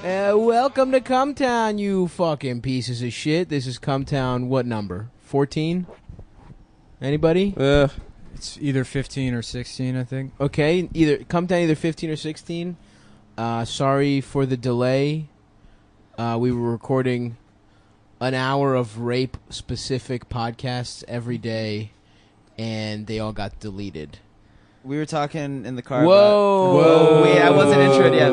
Welcome to Cumtown, you fucking pieces of shit. This is Cumtown, what number? 14? Anybody? It's either 15 or 16, I think. Okay, Cumtown either 15 or 16. Sorry for the delay. We were recording an hour of rape-specific podcasts every day, and they all got deleted. We were talking in the car. Whoa! Wait, I wasn't introed yet.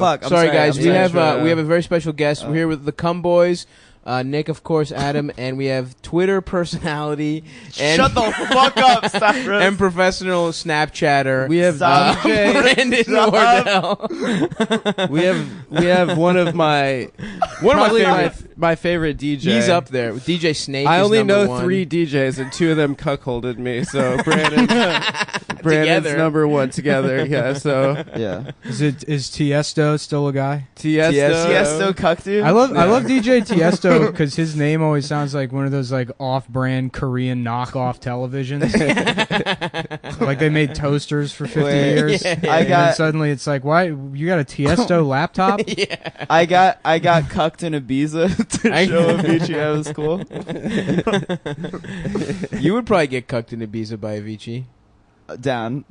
Fuck. Sorry, guys. We have a very special guest. We're here with the Cum Boys, Nick, of course, Adam, and we have Twitter personality. And Shut the fuck up, Cyrus. And professional Snapchatter. We have Brandon Wardell. we have one of my favorite DJ. He's up there. DJ Snake. I is only number know one. 3 DJs, and 2 of them cuckolded me. So Brandon's number 1 together. Yeah. So Yeah. Is Tiesto still a guy? Tiesto cucked you? I love DJ Tiesto because his name always sounds like one of those like off-brand Korean knockoff televisions. Like they made toasters for 50 years. Yeah. And then suddenly it's like, why you got a Tiesto laptop? Yeah. I got cucked in Ibiza to show Avicii I was cool. You would probably get cucked in Ibiza by Avicii. Down.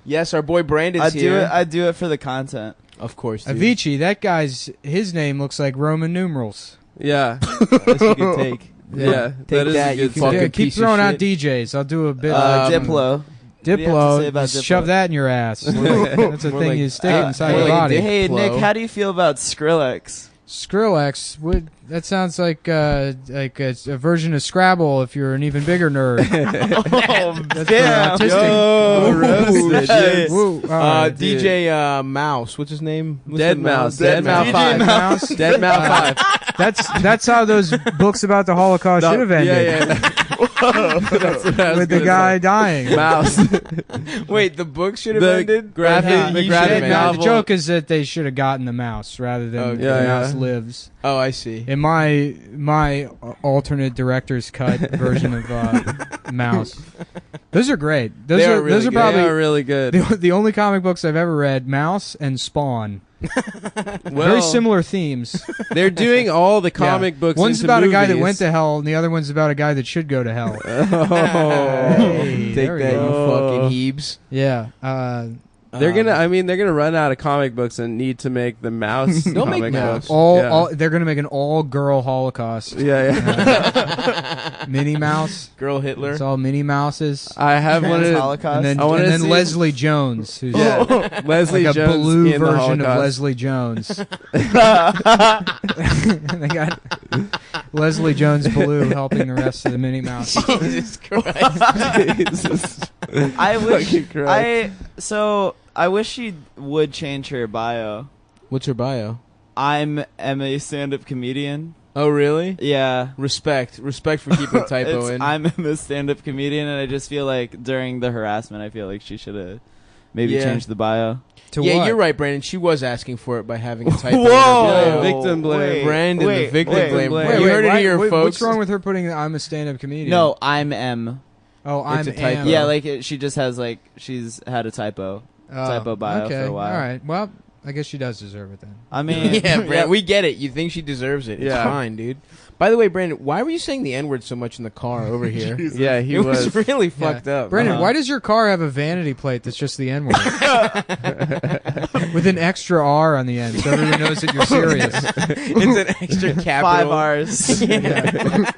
Yes, our boy Brandon's here. I'd do it for the content. Of course, dude. Avicii, that guy's his name looks like Roman numerals. yeah, That's you can take. yeah. Take is that, a you good fucking Yeah, song. keep piece of throwing out shit. DJs. I'll do a bit. Diplo. do you have to say about Just Diplo? shove that in your ass. That's a More thing like- you stick inside your like body. Hey, Diplo. Nick, how do you feel about Skrillex? Skrillex, that sounds like a version of Scrabble if you're an even bigger nerd. That's damn. for autistic. Yo, roasted. shit. Woo. All right, dude. DJ Mouse. What's his name? What's Dead the Mouse. Dead Dead Mouse. Mouse. DJ Mouse. Dead Mouse 5. That's how those books about the Holocaust should have ended. Yeah. That's what I was With the gonna guy say. dying. Mouse. Wait, the book should have The ended? graphic- Yeah, the you graphic should- novel. The joke is that they should have gotten the mouse rather than Okay. the Yeah, mouse yeah. lives. Oh, I see. In my alternate director's cut version of Mouse, those are great. Those They are are really good. They probably are really good. the only comic books I've ever read. Mouse and Spawn. Very similar themes. They're doing all the comic Yeah. books. One's into about a guy that movies. went to hell, and the other one's about a guy that should go to hell. Oh. Hey, Take there we that, you go. fucking Hebes. Yeah. They're gonna run out of comic books and need to make the Mouse. They'll make comic Mouse. books. They're gonna make an all-girl Holocaust. Yeah. Minnie Mouse. Girl Hitler. It's all Minnie Mouses. I have one of Holocaust. And then, I wanna see- Leslie Jones, who's Leslie like a Jones blue in the version of Holocaust. Leslie Jones. They got Leslie Jones Blue helping the rest of the Minnie Mouse. Jesus Christ. Jesus. I wish Fucking Christ. I wish she would change her bio. What's her bio? I'm a stand-up comedian. Oh, really? Yeah. Respect for keeping a typo in. I'm a stand-up comedian, and I just feel like during the harassment, I feel like she should have maybe changed the bio. To yeah, what? you're right, Brandon. She was asking for it by having a typo. Whoa! in her bio. Victim blame. Wait, Brandon, the wait, victim wait, blame. wait, You heard it here, folks. What's wrong with her putting I'm a stand-up comedian? No, I'm M. Oh, I'm a typo. Am. Yeah, like she just has she's had a typo bio okay. for a while. All right. Well, I guess she does deserve it then. I mean, Yeah, Brandon, we get it. You think she deserves it. It's Yeah. fine, dude. By the way, Brandon, why were you saying the N-word so much in the car over here? Yeah, he It was. was really fucked up. Brandon, Uh-huh. why does your car have a vanity plate that's just the N-word? With an extra R on the end so everyone knows that you're serious. It's an extra capital. 5 R's. Yeah.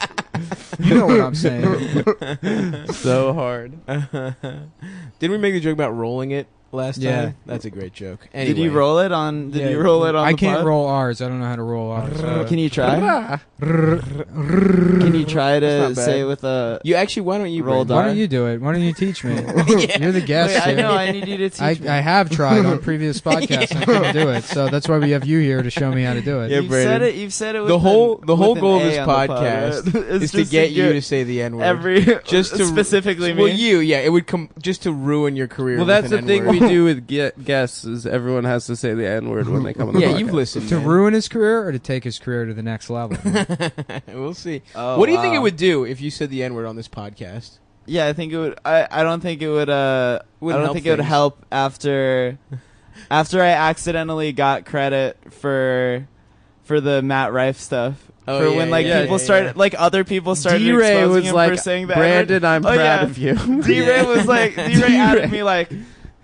You know what I'm saying. So hard. Didn't we make the joke about rolling it last Yeah. time? That's a great joke. Anyway. Did you roll it on? Did Yeah, you roll it on? I the can't pod? roll R's. I don't know how to roll R's. Can you try? Can you try That's to not say bad. with a? You actually, why don't you Rolled Brandon? Why don't you do it? Why don't you teach me? You're the guest Wait, I here. know. I need you to teach me. I have tried on previous podcasts. I couldn't do it, so that's why we have you here to show me how to do it. Yeah, You've Brandon. said it. You've said it. With The whole with goal of an this A on the pod, podcast right? It's is to just get you to say the N-word. every just to specifically well, me. it would come just to ruin your career. Well, with that's the an thing N-word. we do with guests is everyone has to say the N-word when they come on the Yeah, podcast. you've listened. To man. ruin his career or to take his career to the next level? We'll see. Oh, What do you think it wow. would do if you said the N-word on this podcast? Yeah, I think it would. I don't think it would. I Wouldn't don't help think it would things. help after after I accidentally got credit for the Matt Rife stuff. Oh, for yeah, when like yeah, people yeah, started yeah. like other people started D-Ray exposing was him like, for saying that. Brandon, I'm Oh, proud yeah. of you. D-Ray was like, D-Ray added me like,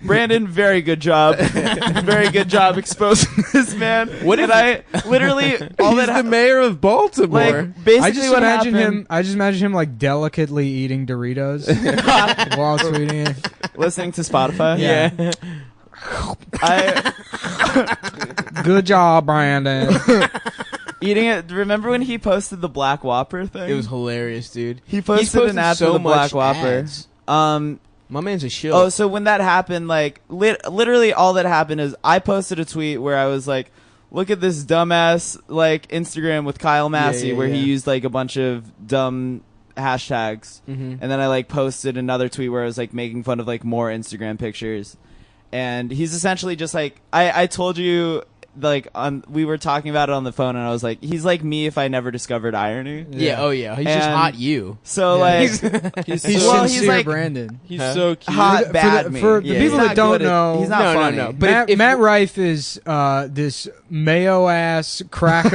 Brandon, very good job. Very good job exposing this man. What if I literally all He's that the mayor of Baltimore. like basically I just what imagine happened, him. I just imagine him like delicately eating Doritos while tweeting it. listening to Spotify. Yeah. I Good job, Brandon. eating it. Remember when he posted the Black Whopper thing? It was hilarious, dude. He posted an ad so for the Black much Whopper. ads. My man's a shill. Oh, so when that happened, like literally all that happened is I posted a tweet where I was like, "Look at this dumbass like Instagram with Kyle Massey, yeah, where he yeah. used like a bunch of dumb hashtags." Mhm. And then I like posted another tweet where I was like making fun of like more Instagram pictures. And he's essentially just like I told you like we were talking about it on the phone and I was like, he's like me if I never discovered irony. Yeah. Oh yeah. He's just And- hot you. So Yeah. like He's well, sincere, he's like Brandon. He's Huh? so cute. hot For bad the- me. for the Yeah, people he's that not don't good at- know- he's not No, no, funny. no. But Matt, if- Matt Rife is this mayo ass cracker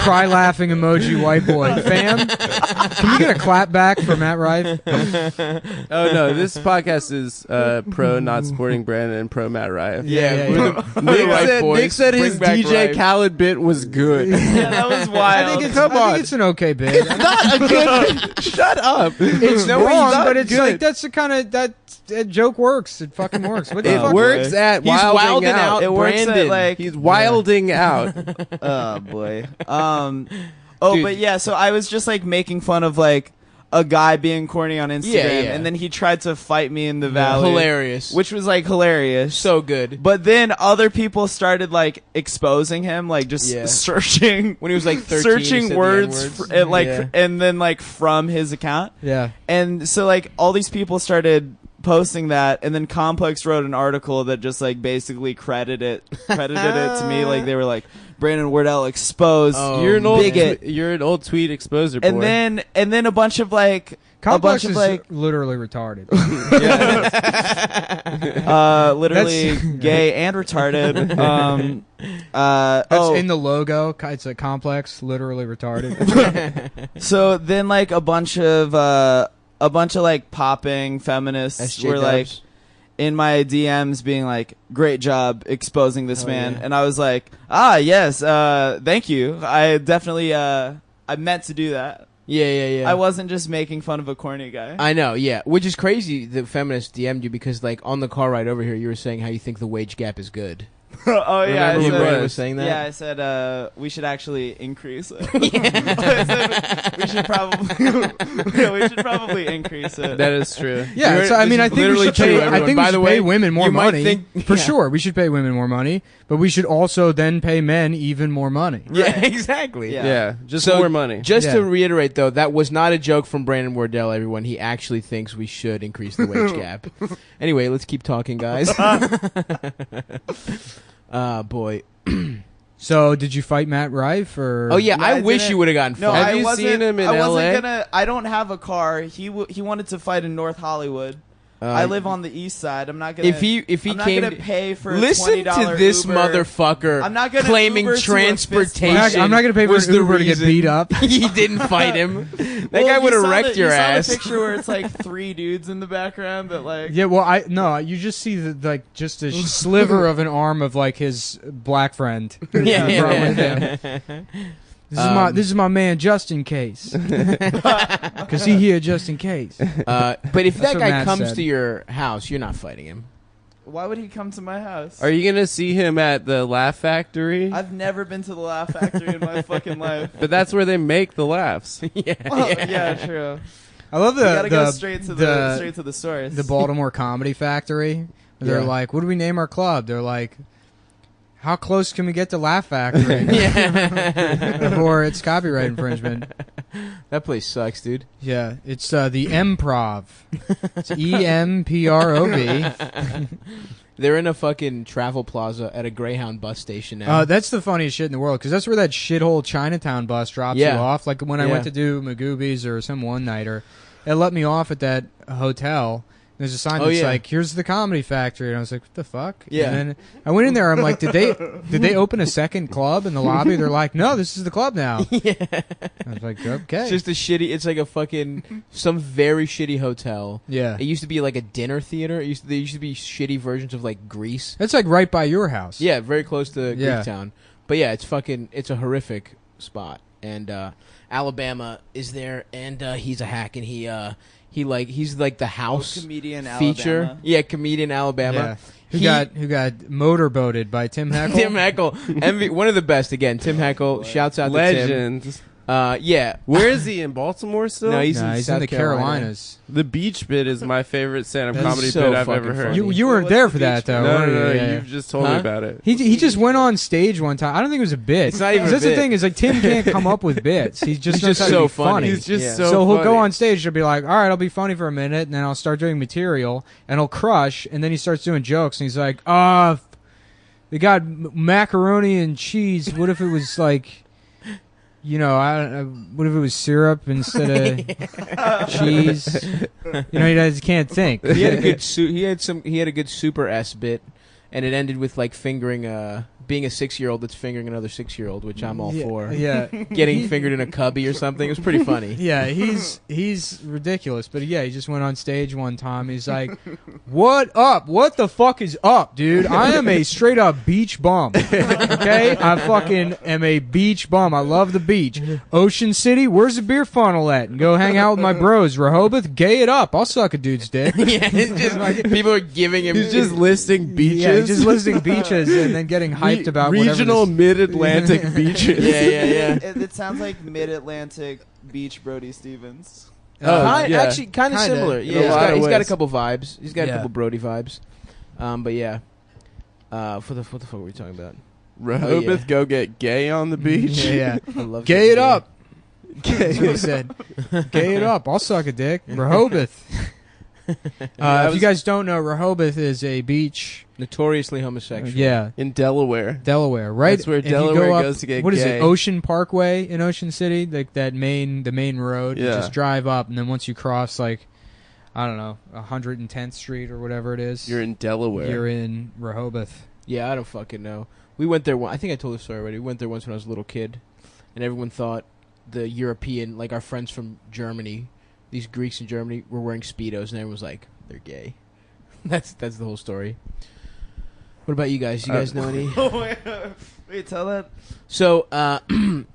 cry laughing emoji white boy. Fam, can we get a clap back for Matt Rife? Oh no, this podcast is pro not supporting Brandon and pro Matt Rife. Yeah, we're yeah. the- we're the right boys. Nick said Bring his back DJ Rife. Khaled bit was good. Yeah, that was I wild. think it's Come I think on. it's an okay bit. Not a good. Shut up. It's No, he's wrong, not but it's good. like that's the kind of that joke works. It fucking works. What the It fuck? works at He's wilding wilding out. out. It works at, Brandon. like- He's wilding out. Oh boy. Dude. But yeah, so I was just like making fun of like a guy being corny on Instagram, Yeah. and then he tried to fight me in the valley, Hilarious. which was like hilarious. So good. But then other people started like exposing him, like just Yeah. searching, When he was like 13, he searching said the words, N-words. like, Yeah. and then like from his account, Yeah. and so like all these people started posting that, and then Complex wrote an article that just like basically credited it to me, like they were like, Brandon Wardell exposed. Oh, You're an old. bigot. You're an old tweet exposer boy. And then a bunch of like Complex a bunch is of like literally retarded. literally gay and retarded. That's in the logo. It's a Complex, literally retarded. So then like a bunch of like popping feminists SJ were like Dubs. in my DMs being like, great job exposing this Oh, man. yeah. And I was like, yes, thank you. I definitely I meant to do that. Yeah. I wasn't just making fun of a corny guy. I know, yeah. Which is crazy the feminist DM'd you because, like, on the car ride over here, you were saying how you think the wage gap is good. Oh yeah, Remember I when said, Brandon was saying that? Yeah, I said we should actually increase it. I said we should probably increase it. that is true. Yeah, You're- so I this mean, is I think we literally should true, pay. I everyone. think By we the should way, pay women more you might money think- for yeah. sure. We should pay women more money, but we should also then pay men even more money. Yeah, exactly. Yeah. Yeah, just So, more money. Just Yeah. to reiterate, though, that was not a joke from Brandon Wardell, everyone. He actually thinks we should increase the wage gap. Anyway, let's keep talking, guys. Boy. So, did you fight Matt Rife or? Oh, yeah, Yeah, I I wish didn't- you would have gotten No, fucked. Have I you wasn't, seen him in I wasn't LA? gonna. I don't have a car. He wanted to fight in North Hollywood. I live on the east side. I'm not gonna. If he I'm not came gonna pay for listen $20 to this Uber. motherfucker I'm not gonna claiming Uber to a transportation. fist I'm not going to pay for was an the Uber to get reason beat up. he didn't fight him. That Well, guy you would have saw wrecked your you ass. Saw the picture where it's like 3 dudes in the background that like. Yeah, well, you just see like just a sliver of an arm of like his black friend. Yeah. Brought with him. This is my man, just in case, because he here just in case. But if That's that what guy Matt comes said. to your house, you're not fighting him. Why would he come to my house? Are you gonna see him at the Laugh Factory? I've never been to the Laugh Factory in my fucking life. But that's where they make the laughs. Yeah, true. I love You gotta go straight to the source. the Baltimore Comedy Factory. They're Yeah. like, what do we name our club? They're like, how close can we get to Laugh Factory before it's copyright infringement? That place sucks, dude. Yeah, it's the Improv. It's EMPROV. They're in a fucking travel plaza at a Greyhound bus station now. That's the funniest shit in the world because that's where that shithole Chinatown bus drops Yeah. you off. Like when I Yeah. went to do Magoobies or some one-nighter, it let me off at that hotel. There's a sign Oh, that's yeah. like, "Here's the Comedy Factory," and I was like, "What the fuck?" Yeah. And then I went in there. I'm like, "Did they open a second club in the lobby?" They're like, "No, this is the club now." Yeah. I was like, "Okay." It's just a shitty. It's like a fucking some very shitty hotel. yeah. It used to be like a dinner theater. There used to be shitty versions of like Grease. That's like right by your house. Yeah, very close to Yeah. Greektown. But yeah, it's a horrific spot. And Alabama is there, and he's a hack, and he's like the house comedian feature. Alabama. Yeah, comedian Alabama. Yeah. Who got motorboated by Tim Heckle? Tim Heckle, one of the best. Again, Tim Heckle. Shouts out to Legend. Tim. Yeah. Where is he, in Baltimore still? No, he's Nah, in he's South in the Carolina. Carolinas. The beach bit is my favorite stand-up That's comedy so bit I've fucking ever heard. funny. You weren't What's there the for that beach though. No, were no, you? no, Yeah. you've just told Huh? me about it. He just went on stage one time. I don't think it was a bit. It's not even a That's the bit. thing is like Tim can't come up with bits. He's just He's just knows how to so be funny. He's just Yeah. so So he'll go funny. on stage. He'll be like, "All right, I'll be funny for a minute," and then I'll start doing material, and he'll crush, and then he starts doing jokes, and he's like, they got macaroni and cheese. What if it was like, you know, what if it was syrup instead of cheese? You know, he can't think. He had a good he had a good Super S bit, and it ended with like fingering being a 6-year-old that's fingering another 6-year-old, which I'm all for. Yeah, Getting fingered in a cubby or something. It was pretty funny. yeah, he's ridiculous. But yeah, he just went on stage one time. He's like, "What up? What the fuck is up, dude? I am a straight up beach bum. Okay, I fucking am a beach bum. I love the beach. Ocean City, where's the beer funnel at? And go hang out with my bros. Rehoboth, gay it up. I'll suck a dude's dick." Yeah, it's just like people are giving him. He's just listing beaches. Yeah, he's just listing beaches and then getting hyped about whatever regional this- mid-Atlantic beaches. Yeah. It sounds like mid-Atlantic beach Brody Stevens. Yeah. Actually, kind of Kinda. similar. In Yeah, a he's lot got, of he's got a ways. couple vibes. He's got a Yeah. couple Brody vibes. But yeah. What the fuck were we talking about? Rehoboth, Oh, yeah. go get gay on the beach. Yeah, I love gay it getting up. That's what he said. Gay it up. I'll suck a dick. Rehoboth. If you guys don't know, Rehoboth is a beach. Notoriously homosexual. Yeah, In Delaware. Delaware, right? That's where if you Delaware go up, goes to get What is gay. it? Ocean Parkway in Ocean City, like the main road. You Yeah. just drive up, and then once you cross, like, I don't know, 110th Street or whatever it is, You're in Delaware. you're in Rehoboth. Yeah, I don't fucking know. We went there. I think I told this story already. We went there once when I was a little kid, and everyone thought the European, like our friends from Germany, these Greeks in Germany, were wearing Speedos, and everyone was like, "They're gay." That's the whole story. What about you guys? You guys know any? Wait, tell that. So,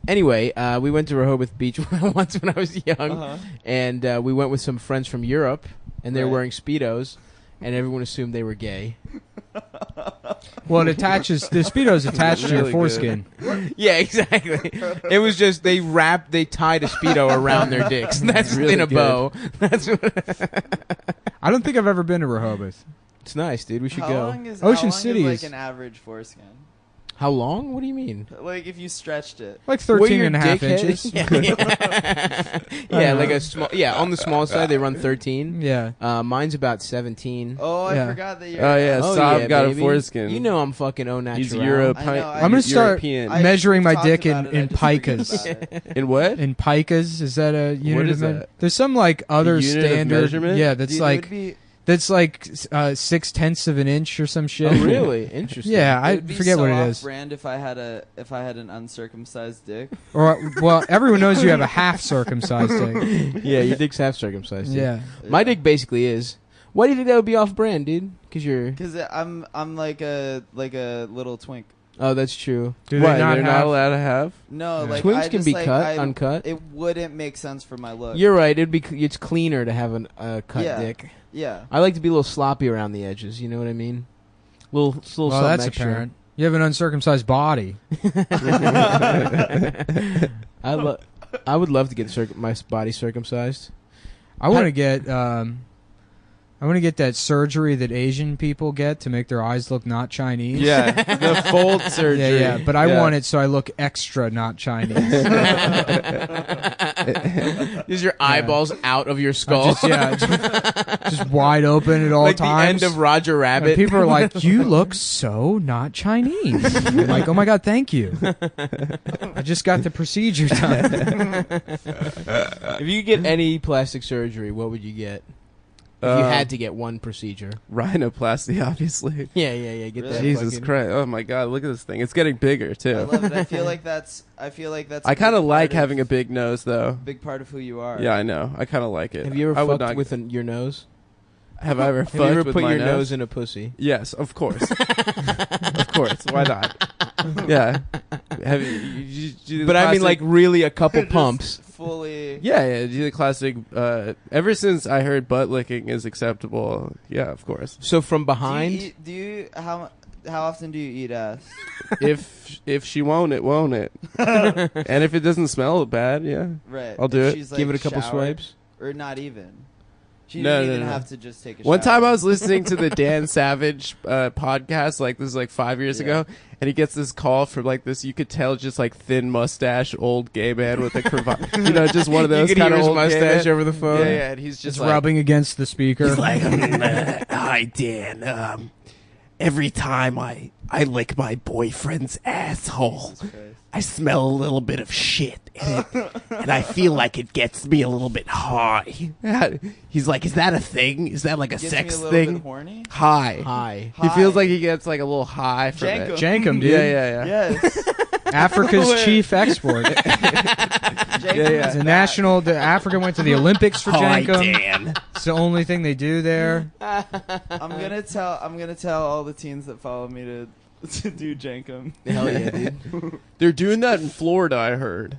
anyway, we went to Rehoboth Beach once when I was young, Uh-huh. and we went with some friends from Europe, and they were Right. wearing Speedos, and everyone assumed they were gay. Well, the Speedo's attached to your Really foreskin. Yeah, exactly. It was just they tied a Speedo around their dicks. That's Really in a good. bow. That's what. I don't think I've ever been to Rehoboth. It's nice, dude. We should How go. long is Ocean how long City is like is- an average foreskin? How long? What do you mean? Like if you stretched it. Like Were 13 your and a half dickhead- inches. Yeah, like a small. Yeah, on the small side they run 13. Yeah. Mine's about 17. Oh, I Yeah. forgot that you're. Oh, yeah. Oh, Saab yeah, got baby. a foreskin. You know I'm fucking au natural. He's European. I know, I'm gonna start European. measuring my talked dick about in it, I just forget picas. about it. In what? In picas, is that a unit What of is that? There's some like other unit of standard measurement? Yeah, that's Dude, it like would be, 0.6 of an inch or some shit. Oh, really? Interesting. Yeah, it I would be forget so what it is. off-brand if I had an uncircumcised dick. Or well, everyone knows you have a half circumcised dick. Yeah, your dick's half circumcised. dude. Yeah. My dick basically is. Why do you think that would be off-brand, dude? Because you're. Because I'm like a little twink. Oh, that's true. Do Why? they not They're have? not allowed to have? No, Yeah. like Twinks I can just, be like, cut, uncut. It wouldn't make sense for my look. You're right. It's cleaner to have a cut Yeah. dick. Yeah. I like to be a little sloppy around the edges. You know what I mean? Little Well, something that's extra. apparent. You have an uncircumcised body. I would love to get my body circumcised. I want to get that surgery that Asian people get to make their eyes look not Chinese. Yeah. The fold surgery. Yeah, but I Yeah. want it so I look extra not Chinese. Is your eyeballs out of your skull? Just wide open at all like times. the end of Roger And Rabbit. people are like, "You look so not Chinese." I'm like, "Oh my god, thank you." I just got the procedure done. If you could get any plastic surgery, what would you get? If you had to get one procedure. Rhinoplasty, obviously. Yeah. Get Really? that. Jesus fucking- Christ! Oh my God! Look at this thing. It's getting bigger I too. love it. I feel like that's. I kind of like having a big big nose, though. big part of who you are. Yeah, I know. I kind of like it. Have you ever I would fucked not- with your nose? Have I ever Have fucked you ever with put my your nose in a pussy? Yes, of course. Of course. Why not? Yeah. Have you do the But I mean, classic- like, really a couple Just pumps. Fully. Yeah, do the classic. Ever since I heard butt licking is acceptable, yeah, of course. So from behind? Do you how often do you eat ass? If she won't, it won't it. And if it doesn't smell bad, yeah. Right. I'll do If it. she's, Give it a like, couple showered, swipes? or not even. She No, didn't no, even no. have to just take a One shower. time I was listening to the Dan Savage podcast, like this is like 5 years Yeah. ago, and he gets this call from like this, you could tell just like thin mustache, old gay man with a cravat, just one of those You could kind hear of his old gay mustache man. over the phone. Yeah, and he's just Just like, rubbing against the speaker. He's like, hi, Dan. Every time I lick my boyfriend's asshole, Jesus Christ. I smell a little bit of shit in it, and I feel like it gets me a little bit high. He's like, is that a thing? Is that like a Gets sex me a little thing? bit horny. high. Hi. He High. feels like he gets like a little high from Jankum. it. Jankum, dude. Yeah. Yes. Africa's Wait. chief export. Jankum It's is a national. Africa went to the Olympics for Hi, Jankum. Dan. It's the only thing they do there. I'm gonna tell all the teens that follow me to do Jankum. Hell yeah, dude. They're doing that in Florida, I heard.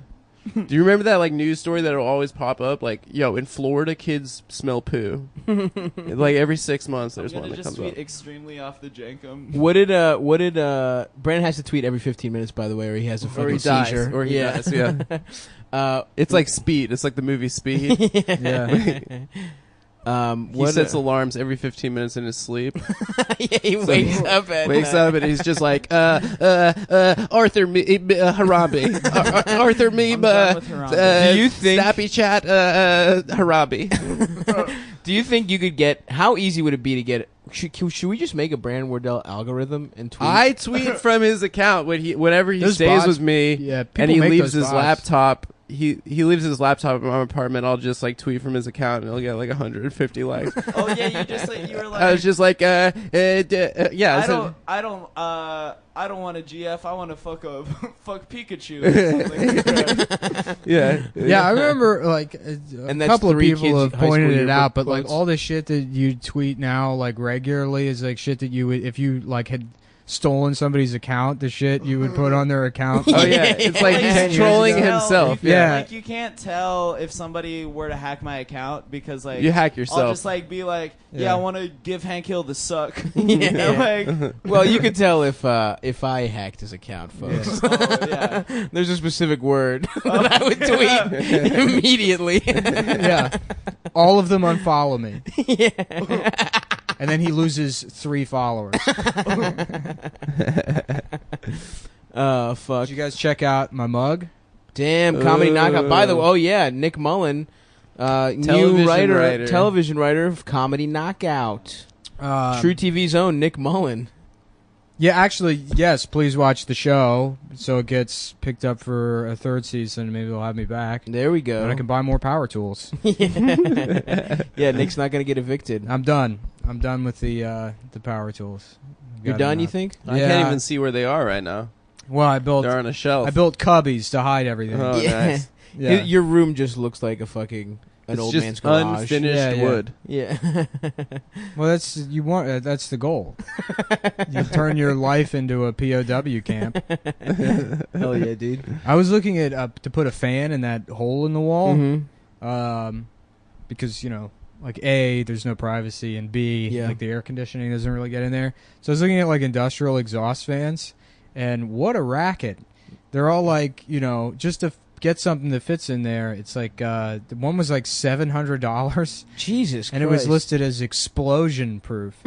Do you remember that like news story that'll always pop up? Like, yo, in Florida, kids smell poo. Like every 6 months, there's I'm one gonna that just comes tweet up. extremely off the Jankum. What did Brandon has to tweet every 15 minutes, by the way, or he has a fucking Or he dies. seizure. Or he dies, yeah. It's like Speed. It's like the movie Speed. Yeah. He sets alarms every 15 minutes in his sleep. Yeah, he wakes up at Wakes up and he's just like, Arthur Harambe. Arthur Meme, I'm done with Harambe. Do you think- Snappy Chat, Harambe. Do you think you could get? How easy would it be to get? Should we just make a Brandon Wardell algorithm and tweet? I tweet from his account whenever he Those stays bots- with me, Yeah, and people he make leaves those his bots. laptop. He leaves his laptop in my apartment. I'll just like tweet from his account, and he'll get like 150 likes. Oh yeah, you were like. I was just like, yeah. I don't want a GF. I want to fuck Pikachu. Yeah. Yeah, I remember like And a that's couple of 3 people kids have high school pointed it yearbook out, but like quotes. all the shit that you tweet now like regularly is like shit that you would if you like had stolen somebody's account, the shit you would put on their account. Oh yeah, it's like Like, he's 10 years trolling ago. himself. You Yeah. Like you can't tell if somebody were to hack my account because like You hack I'll yourself. just like be like, yeah, Yeah. I want to give Hank Hill the suck. Yeah. Like, Well, you could tell if I hacked his account, folks. oh, yeah. There's a specific word that I would tweet immediately. Yeah. All of them unfollow me. Yeah. And then he loses 3 followers. Fuck. Did you guys check out my mug? Damn, comedy knockout. By the way, oh yeah, Nick Mullen, new television writer of Comedy Knockout. True TV's own Nick Mullen. Yeah, actually, yes, please watch the show so it gets picked up for a 3rd season. Maybe they'll have me back. There we go. And I can buy more power tools. Yeah, Nick's not gonna get evicted. I'm done. I'm done with the power tools. You're Got done, you enough. think? I Yeah. can't even see where they are right now. Well, I built They're on a shelf. cubbies to hide everything. Oh, nice. Yeah. Your room just looks like a fucking It's old just man's garage. unfinished Yeah, yeah. wood. Yeah. Well, that's the goal. You turn your life into a POW camp. Hell yeah, dude. I was looking at to put a fan in that hole in the wall, Mm-hmm. because like A, there's no privacy, and B, Yeah. like the air conditioning doesn't really get in there. So I was looking at like industrial exhaust fans, and what a racket! They're all like just to get something that fits in there. It's like the one was like $700. Jesus Christ. And it was listed as explosion proof,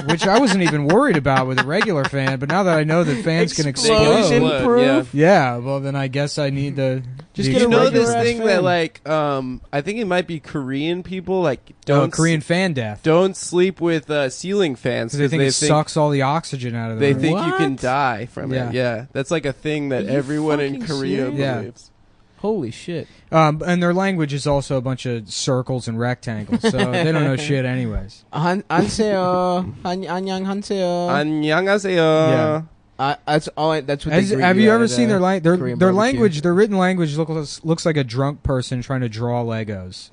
which I wasn't even worried about with a regular fan. But now that I know that fans can Explosion explode, proof? yeah, well then I guess I need to Just the get a You know regular this ass thing fan. that like I think it might be Korean people like don't Korean fan death don't sleep with ceiling fans because they think it sucks all the oxygen out of them. They think you can What? die from Yeah. it. Yeah, that's like a thing that Are you everyone in fucking Korea serious? Yeah. believes. Holy shit. And their language is also a bunch of circles and rectangles, so they don't know shit anyways. 안녕하세요. 안녕하세요. 안녕하세요. That's all. That's what. They greet Have you ever at, seen their Korean their barbecue. language? Their written language looks like a drunk person trying to draw Legos.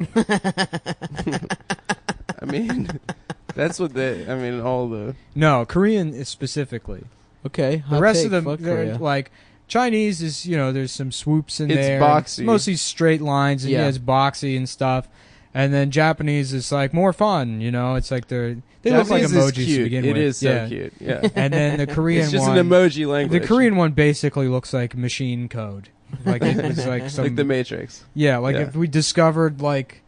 I mean, that's what all the. No, Korean is specifically. Okay. The rest of them, Fuck they're Korea. like Chinese is, there's some swoops in It's there. boxy. It's mostly straight lines, and Yeah. it's boxy and stuff. And then Japanese is like more fun, It's like they look like Japanese is emojis cute. to begin It with. is so Yeah. cute. Yeah. And then the Korean It's just one, an emoji language. the Korean one basically looks like machine code. Like it was like some, like the Matrix. yeah, like Yeah. if we discovered like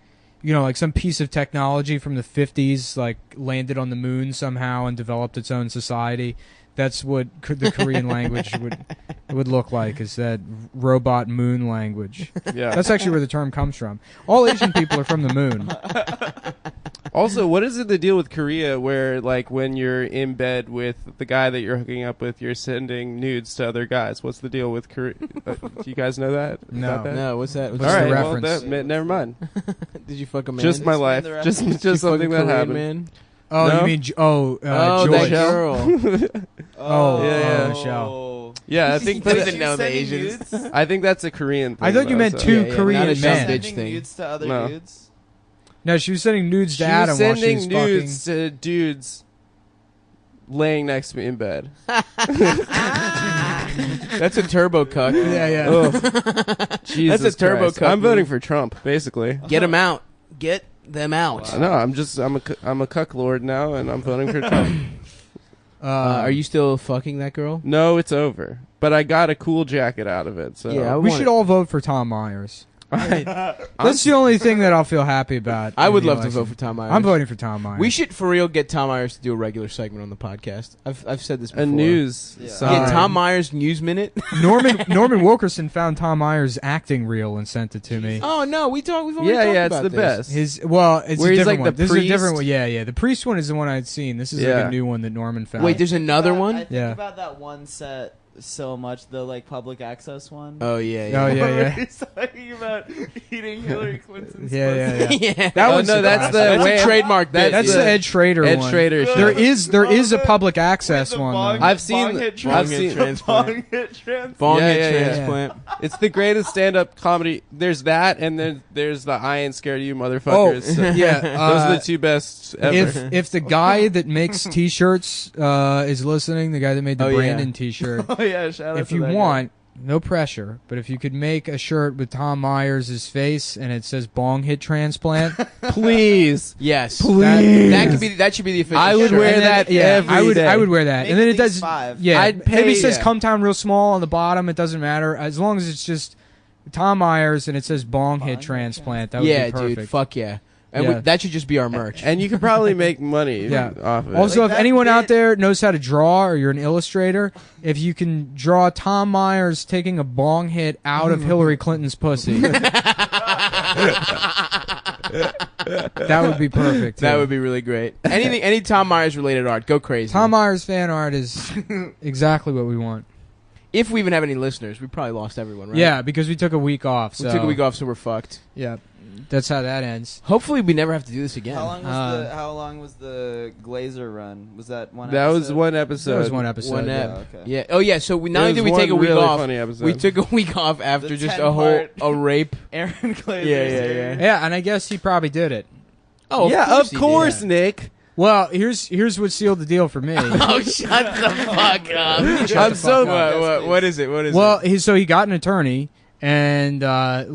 some piece of technology from the 50s, like landed on the moon somehow and developed its own society. That's what the Korean language would look like, is that robot moon language. Yeah. That's actually where the term comes from. All Asian people are from the moon. Also, what is the deal with Korea where, like, when you're in bed with the guy that you're hooking up with, you're sending nudes to other guys? What's the deal with Korea? Do you guys know that? No. About that? No, what's that? What's What's All the right, that? reference? never mind. Did you fuck a man? Just my life. the Just reference? Did you something fuck a that Korean happened. Man? Oh, No? you mean Oh, that Joy? girl. Oh, yeah. Michelle. Yeah, I think Doesn't know the Asians. I think that's a Korean thing. I thought you though, meant so. two Yeah, yeah, Korean not a dumb men. bitch Sending thing. nudes to other No. dudes. No, she was sending nudes to She Adam was while she sending was nudes to dudes laying next to me in bed. That's a turbo cuck. Yeah, yeah. Ugh. Jesus That's a turbo Christ. cuck I'm voting move. for Trump, basically. Get them out. Get them out. No, I'm a cuck lord now, and I'm voting for Trump. Are you still fucking that girl? No, it's over. But I got a cool jacket out of it. So Yeah, We want should it. all vote for Tom Myers. That's the only thing that I'll feel happy about. I in would the love to election. vote for Tom Myers. I'm voting for Tom Myers. We should, for real, get Tom Myers to do a regular segment on the podcast. I've said this before. a news. Yeah. side. Get Tom Myers News Minute. Norman Wilkerson found Tom Myers' acting reel and sent it to me. Oh no, we've already talked Yeah, it's about the this. best. It's Where a he's different like one. the This is a different priest? one. Yeah. The priest one is the one I'd seen. This is like Yeah. a new one that Norman found. Wait, there's another I one. think Yeah. about that one set so much, the like public access one. Oh yeah, Oh, yeah. yeah. He's talking about eating Hillary Clinton's Yeah. yeah. That Oh, one's no, a that's classic. the That's way a trademark bit. That's the the Ed Schrader Ed one. Schrader show. There is a public access one. though. I've seen- I've seen- transplant. transplant. Bong Yeah, hit yeah, yeah. transplant. It's the greatest stand-up comedy. There's that, and then there's the I ain't scared of you motherfuckers. So yeah. those are the two best ever. If the guy that makes T-shirts is listening, the guy that made the Oh, yeah. Brandon T-shirt, Oh yeah, shout out if to you that guy. want, no pressure, but if you could make a shirt with Tom Myers' face and it says "Bong Hit Transplant," Please. Yes, Please. that should be the official. I would shirt. wear And then- that yeah, every day. I would wear that, Make and then it these does. 5. Yeah, I'd maybe pay- it says yeah. "Cumtown" real small on the bottom. It doesn't matter as long as it's just Tom Myers and it says "Bong Hit Hit Transplant." That would Yeah, be perfect. dude. Fuck yeah. And Yeah. that should just be our merch. And you could probably make money Yeah. off of it. Also, Like if that anyone out bit- there knows how to draw or you're an illustrator, if you can draw Tom Myers taking a bong hit out of Hillary Clinton's pussy, that would be perfect. That too. would be really great. Any Tom Myers related art, go crazy. Tom Myers fan art is exactly what we want. If we even have any listeners, we probably lost everyone, right? Yeah, because we took a week off. We So took a week off, so we're fucked. Yeah, that's how that ends. Hopefully, we never have to do this again. How long was the Glazer run? Was that one? that was episode? one episode. That was one episode. One yeah. ep. Oh, okay. Yeah. Oh yeah. So we not only It did was we take a one week really off, funny episode. we took a week off after The just a whole 10-part rape. Aaron Glazer. Yeah, yeah, series. Yeah, and I guess he probably did it. Oh, Yeah, of he course, did. Nick. Well, here's what sealed the deal for me. Oh, shut the fuck up! I'm so- What is it? What is Well, it? so he got an attorney, and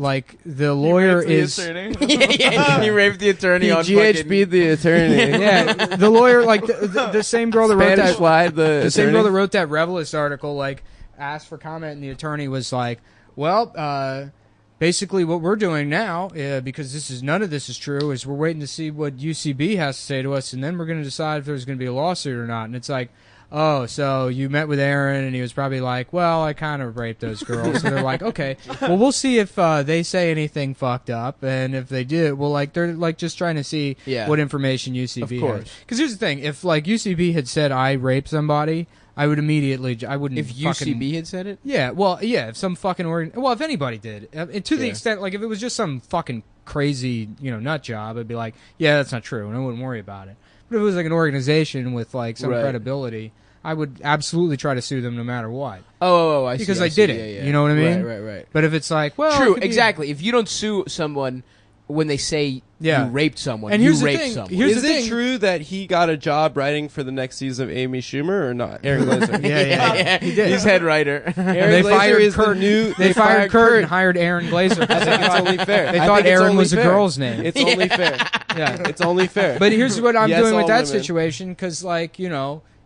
like the lawyer He is. raped the attorney. yeah, he raped the attorney He on GHB'd the attorney. Yeah, the lawyer, like the same girl that wrote Spanish that. flied the The same attorney. girl that wrote that Revelist article, like, asked for comment, and the attorney was like, "Well, basically, what we're doing now, because none of this is true, is we're waiting to see what UCB has to say to us, and then we're going to decide if there's going to be a lawsuit or not." And it's like, "Oh, so you met with Aaron, and he was probably like, well, I kind of raped those girls." So they're like, "Okay, well, we'll see if they say anything fucked up, and if they do, well, like they're like just trying to see Yeah. what information UCB Of course. has." Because here's the thing: if like UCB had said I raped somebody, I would immediately. I wouldn't. If UCB had said it, Yeah, well, yeah, if some fucking well, if anybody did, and to the extent, like, if it was just some fucking crazy, nut job, I'd be like, yeah, that's not true, and I wouldn't worry about it. But if it was like an organization with like some Right. credibility, I would absolutely try to sue them no matter what. Oh, I see. Because I I see. did it, Yeah, yeah. you know what I mean? Right. But if it's like, well, True, it could be- exactly. If you don't sue someone when they say Yeah. you raped someone, And you here's the raped thing, someone. here's Is the it thing. true that he got a job writing for the next season of Amy Schumer or not? Aaron Glazer. Yeah. He did. He's head writer. And Aaron they fired is Kurt. the new. They fired Kurt and hired Aaron Glazer. I think it's only fair. They I thought think it's Aaron only was a fair. girl's name. It's only fair. Yeah. It's only fair. But here's what I'm Yes, doing with all that women. situation, because, like,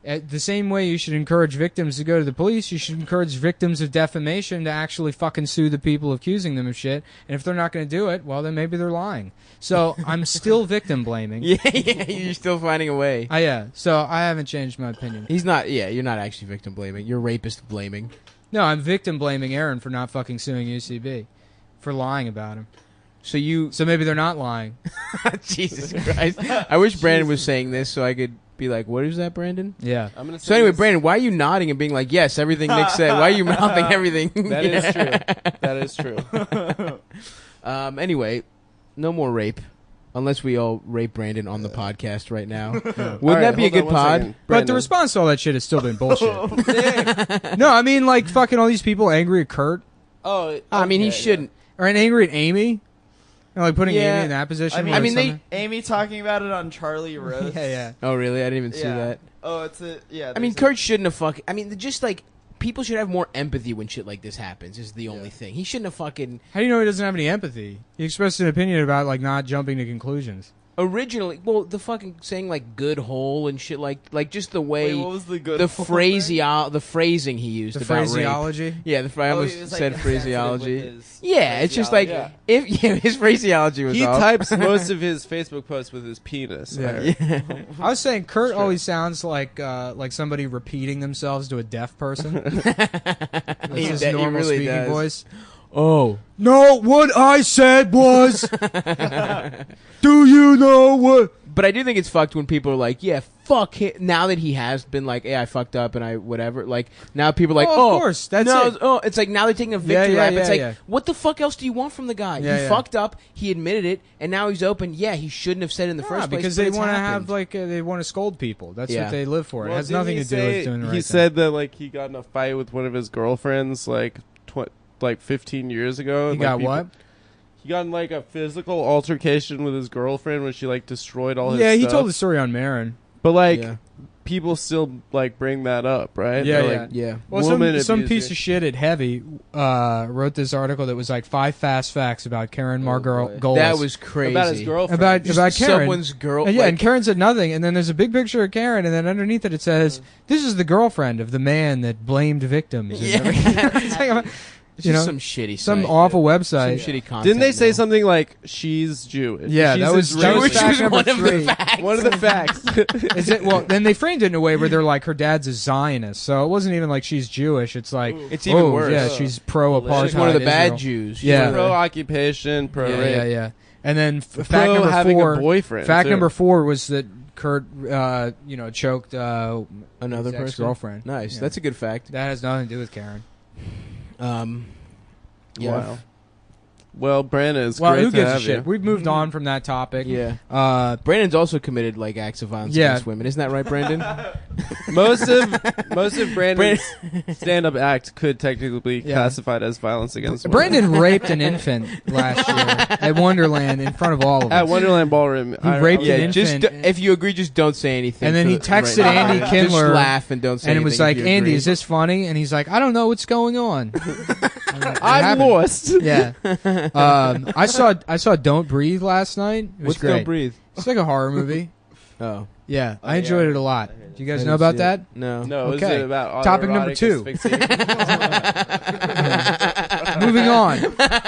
the same way you should encourage victims to go to the police, you should encourage victims of defamation to actually fucking sue the people accusing them of shit. And if they're not going to do it, well, then maybe they're lying. So I'm still victim blaming. yeah, you're still finding a way. Yeah. So I haven't changed my opinion. He's not. Yeah, you're not actually victim blaming. You're rapist blaming. No, I'm victim blaming Aaron for not fucking suing UCB, for lying about him. So you. So maybe they're not lying. Jesus Christ! I wish Brandon was saying this so I could be like, "What is that, Brandon?" Yeah. I'm gonna So say anyway, this. Brandon, why are you nodding and being like, "Yes, everything Nick said"? Why are you mouthing everything? That is true. That is true. Anyway, no more rape. Unless we all rape Brandon on the podcast right now. Wouldn't All right, that be a hold good on one pod? second. But the Brandon. response to all that shit has still been bullshit. No, I mean, like, fucking all these people angry at Kurt, Oh, I mean, he okay, shouldn't. or angry at Amy. Like putting Yeah. Amy in that position. I mean, where I mean, it's Amy talking about it on Charlie Rose. yeah. Oh, really? I didn't even see Yeah. that. Oh, it's a yeah. I mean, there's a- Kurt shouldn't have fucking. I mean, just like people should have more empathy when shit like this happens. Is the only thing. He shouldn't have fucking. How do you know he doesn't have any empathy? He expressed an opinion about like not jumping to conclusions. Originally, well, the fucking saying like "good hole" and shit, like just the way Wait, what was the good? the whole the phrasing he used The about rape. phraseology. Yeah, I Oh, almost he was, like, said insensitive phraseology. with his Yeah, it's just like phraseology. if his phraseology was He off. types most of his Facebook posts with his penis. Yeah. I heard. Yeah. I was saying Kurt always sounds like somebody repeating themselves to a deaf person. That's He his de- he normal really speaking does. voice. Oh. No, what I said was. Do you know what? But I do think it's fucked when people are like, yeah, fuck him. Now that he has been like, hey, I fucked up and I whatever. Like, now people are like, Oh, of course, that's no, it. Oh, it's like now they're taking a victory yeah, lap. It's yeah, like, yeah. what the fuck else do you want from the guy? Yeah, he yeah. fucked up. He admitted it. And now he's open. Yeah, he shouldn't have said it in the first place. because but they it's want to happened. have like they want to scold people. That's Yeah. what they live for. It Well, has didn't nothing he to do say- with doing the right He thing. said that like he got in a fight with one of his girlfriends like 15 years ago. He and, got like, what? He got in like a physical altercation with his girlfriend when she like destroyed all his Yeah, he stuff. told the story on Marin. But like Yeah. people still like bring that up, right? Yeah, They're yeah. like, Yeah. Well, Woman some abuser. piece of shit at Heavy wrote this article that was like 5 fast facts about Karen boy. Margolis. That was crazy. about his girlfriend. About Just Karen. someone's girl. And yeah, like, and Karen said nothing, and then there's a big picture of Karen, and then underneath it says, "This is the girlfriend of the man that blamed victims." And Yeah. everything. It's like, it's you just know, some shitty some site. awful Some website. shitty content. Didn't they say now. something like she's Jewish? Yeah, she's that was Israeli? fact was number one of the 3. facts. One of the facts. Is it well? Then they framed it in a way where they're like, her dad's a Zionist, so it wasn't even like she's Jewish. It's like, It's even worse. Yeah, she's pro apartheid. She's one of the bad Israel. Jews. She's Yeah. one of the- Pro occupation, pro Yeah, rape. yeah. And then fact Pro number having 4. a boyfriend. Fact too. number 4 was that Kurt, choked another his person. ex-girlfriend. Nice. Yeah. That's a good fact. That has nothing to do with Karen. Yeah. Wow. Well, Brandon, it's Well, great who to gives a have shit? you. We've moved on from that topic. Yeah. Brandon's also committed like acts of violence Yeah. against women. Isn't that right, Brandon? Most of Brandon's stand-up act could technically be Yeah. classified as violence against women. Brandon raped an infant last year at Wonderland in front of all of us. At Wonderland Ballroom. He raped yeah. an Just infant. if you agree, just don't say anything. And then for he the- texted right. Andy Just Kindler, laugh and don't say and it anything. was if like, you Andy, agree. is this funny? And he's like, I don't know what's going on. I'm lost. Yeah. I saw Don't Breathe last night. It was What's great. Don't Breathe? It's like a horror movie. Oh. Yeah, Oh, I enjoyed yeah. it a lot. Do you guys I know didn't about see that? it. No. No, is Okay. it about Topic number autoerotic 2. asphyxiation? Moving on.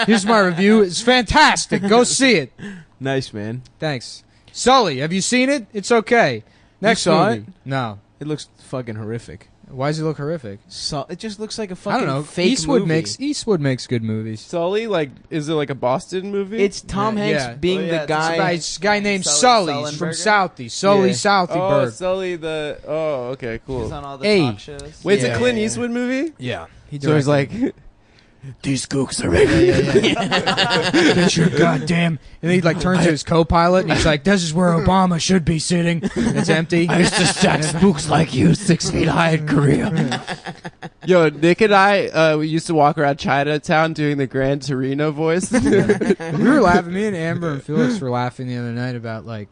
Here's my review. It's fantastic. Go see it. Nice, man. Thanks. Sully, have you seen it? It's okay. Next saw movie. it? No. It looks fucking horrific. Why does it look horrific? So it just looks like a I fucking don't know. fake movie. Eastwood makes good movies. Sully, like, is it like a Boston movie? It's Tom Yeah, Hanks yeah. being Oh, yeah, the it's guy. It's a guy named Sully Sully. He's from Sullenberger? Southie. Sully Yeah. Southyberg. Sully the. Oh, okay, He was cool. on all the Hey. talk shows. Wait, it's Yeah, a Clint yeah, yeah. Eastwood movie? Yeah. He So he's like, directed These gooks are ready. it. Get your goddamn. And he like turns to his co-pilot and he's like, "This is where Obama should be sitting." And it's empty. I used to stack spooks like you 6 feet high in Korea. yo, Nick and I, we used to walk around Chinatown doing the Gran Torino voice. We were laughing. Me and Amber and Felix were laughing the other night about like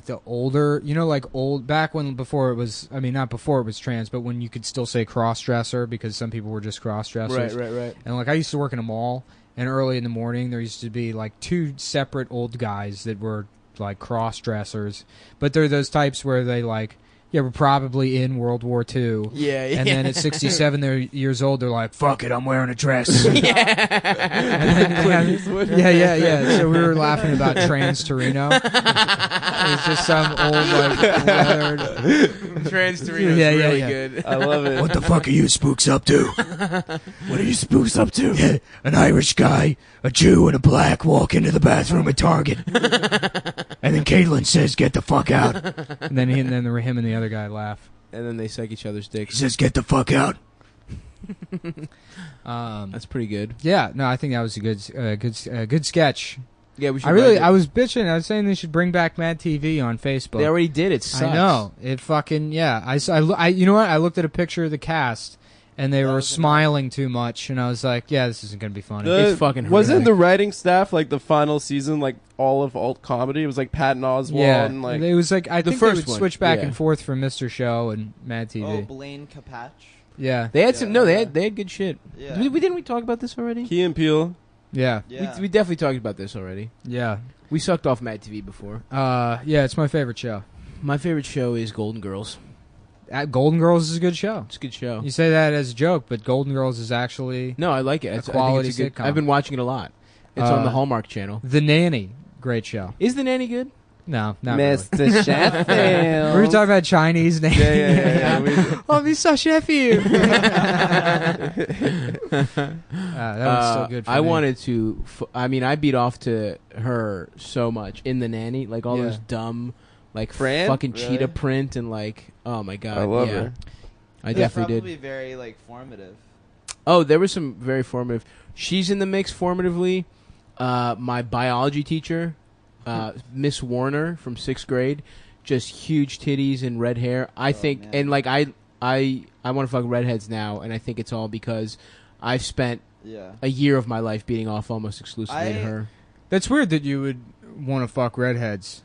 the older, like old back when before it was. I mean, not before it was trans, but when you could still say cross-dresser because some people were just cross-dressers. Right. And like I used to work in a mall, and early in the morning there used to be like two separate old guys that were like cross-dressers, but they're those types where they like. Yeah, we're probably in World War II. Yeah, yeah. And then at 67 years old, they're like, "Fuck it, I'm wearing a dress." Yeah. So we were laughing about Trans Torino. It's just some old, like, leathered. Trans Torino's Yeah, really yeah. good. I love it. What the fuck are you spooks up to? What are you spooks up to? Yeah, an Irish guy, a Jew, and a black walk into the bathroom at Target. And then Caitlin says, "Get the fuck out." And then him and the other guy laugh. And then they suck each other's He dicks. says, "Get the fuck out." That's pretty good. Yeah, no, I think that was a good sketch. Yeah, we should. I was bitching. I was saying they should bring back Mad TV on Facebook. They already did. It sucks. I know. It fucking, yeah. I you know what? I looked at a picture of the cast, and they were smiling too much, and I was like, yeah, this isn't going to be funny. It's fucking Wasn't horrific. the writing staff like the final season like all of alt comedy? It was like Patton Oswalt Yeah, and like it was like I The think they first would one, switch back yeah. and forth from Mr. Show and Mad TV. Oh, Blaine Capatch. Yeah, They had some. Yeah. No, they had good shit. Yeah. Didn't we talk about this already? Key and Peele. yeah, Yeah. We definitely talked about this already. yeah. We sucked off Mad TV before. Yeah, it's my favorite show. My favorite show is Golden Girls. Golden Girls is a good show. It's a good show. You say that as a joke, but Golden Girls is actually No, I like it. I think quality it's a good, sitcom. I've been watching it a lot. It's on the Hallmark Channel. The Nanny. Great show. Is The Nanny good? No, not really. Mr. Sheffield. We were talking about Chinese names. Yeah. Oh, Mr. Sheffield. That was so good for I me. wanted to. I mean, I beat off to her so much in The Nanny, like all Yeah. those dumb, like Fran? fucking Really? cheetah print and like, oh my god, I love yeah. her. I It's definitely probably did. very like formative. Oh, there was some very formative. She's in the mix formatively. My biology teacher, Miss Warner from 6th grade, just huge titties and red hair. I think, man. and like I want to fuck redheads now, and I think it's all because I've spent Yeah. a year of my life beating off almost exclusively to her. That's weird that you would want to fuck redheads.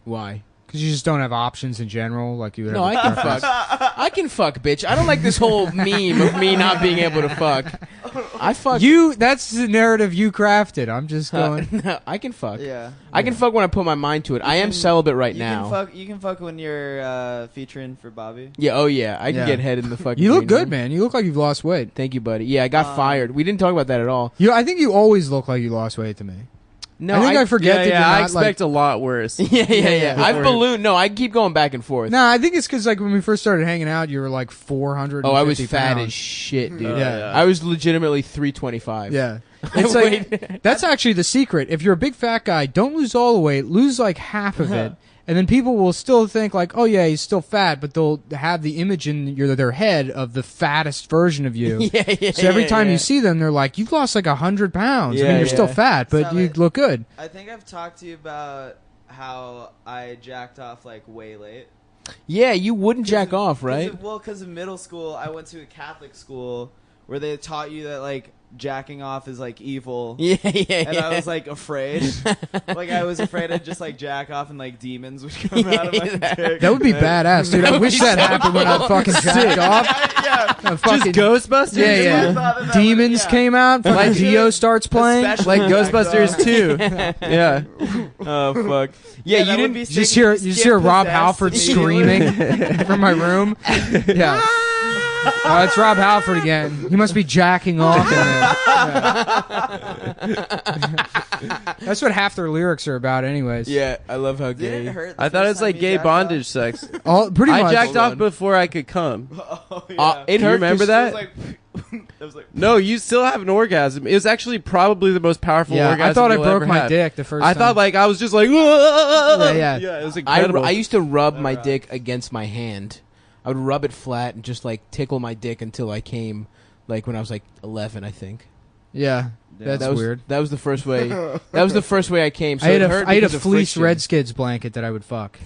Why? Because you just don't have options in general. Like you would No, have I a can preference. fuck. I can fuck, bitch. I don't like this whole meme of me not being able to fuck. I fuck. That's the narrative you crafted. I'm just going. No, I can fuck. Yeah. I can fuck when I put my mind to it. I am can- celibate right You now. can fuck when you're featuring for Bobby. Yeah, oh yeah. I can Yeah. get head in the fucking You look green good, room. man. You look like you've lost weight. Thank you, buddy. Yeah, I got fired. We didn't talk about that at all. I think you always look like you lost weight to me. No, I think I forget that you're I not expect like. a lot worse. yeah. I've Before- ballooned. No, I keep going back and forth. No, I think it's because like when we first started hanging out, you were like 400. Oh, I was fat as shit, dude. Yeah. I was legitimately 325. Yeah. It's like that's actually the secret. If you're a big fat guy, don't lose all the weight. Lose like half of it, and then people will still think like, "Oh yeah, he's still fat," but they'll have the image in their head of the fattest version of you. yeah. So every time you see them, they're like, "You've lost like 100 pounds. I Yeah, mean, you're still yeah. fat, but So you it- look good." I think I've talked to you about how I jacked off like way late. Yeah, you wouldn't jack off, 'Cause right? Because of middle school, I went to a Catholic school where they taught you that like jacking off is like evil. Yeah. And I was like afraid. Like I was afraid I'd just like jack off and like demons would come out of my dick. That would be badass, dude. I would wish be that so happened when I fucking jacked off. Yeah. I fucking- Ghostbusters? Yeah, I yeah. thought that Demons yeah. came out. Fucking Dio starts playing. Especially Like jacked Ghostbusters off. 2. Yeah. Oh fuck. Yeah, you that would didn't. be You sick just if hear just you just get hear Rob possessed Halford immediately. screaming from my room. Yeah. It's Rob Halford again. He must be jacking off in there. Yeah. That's what half their lyrics are about, anyways. Yeah, I love how Did it gay. hurt? I thought it's like gay bondage sex. All pretty I much. jacked off on. before I could come. Oh, yeah. It Do you hurt. remember 'cause- that? It was like, it was like, No, you still have an orgasm. It was actually probably the most powerful Yeah, orgasm I thought I you'll broke ever my have. dick the first I time. thought like I was just like, yeah, yeah. it was I incredible. used to rub my dick against my hand. I would rub it flat and just like tickle my dick until I came. Like when I was like 11, I think. Yeah, that's that was weird. That was the first way. That was the first way I came. So I had it a, hurt I had a because of fleece friction. Redskins blanket that I would fuck.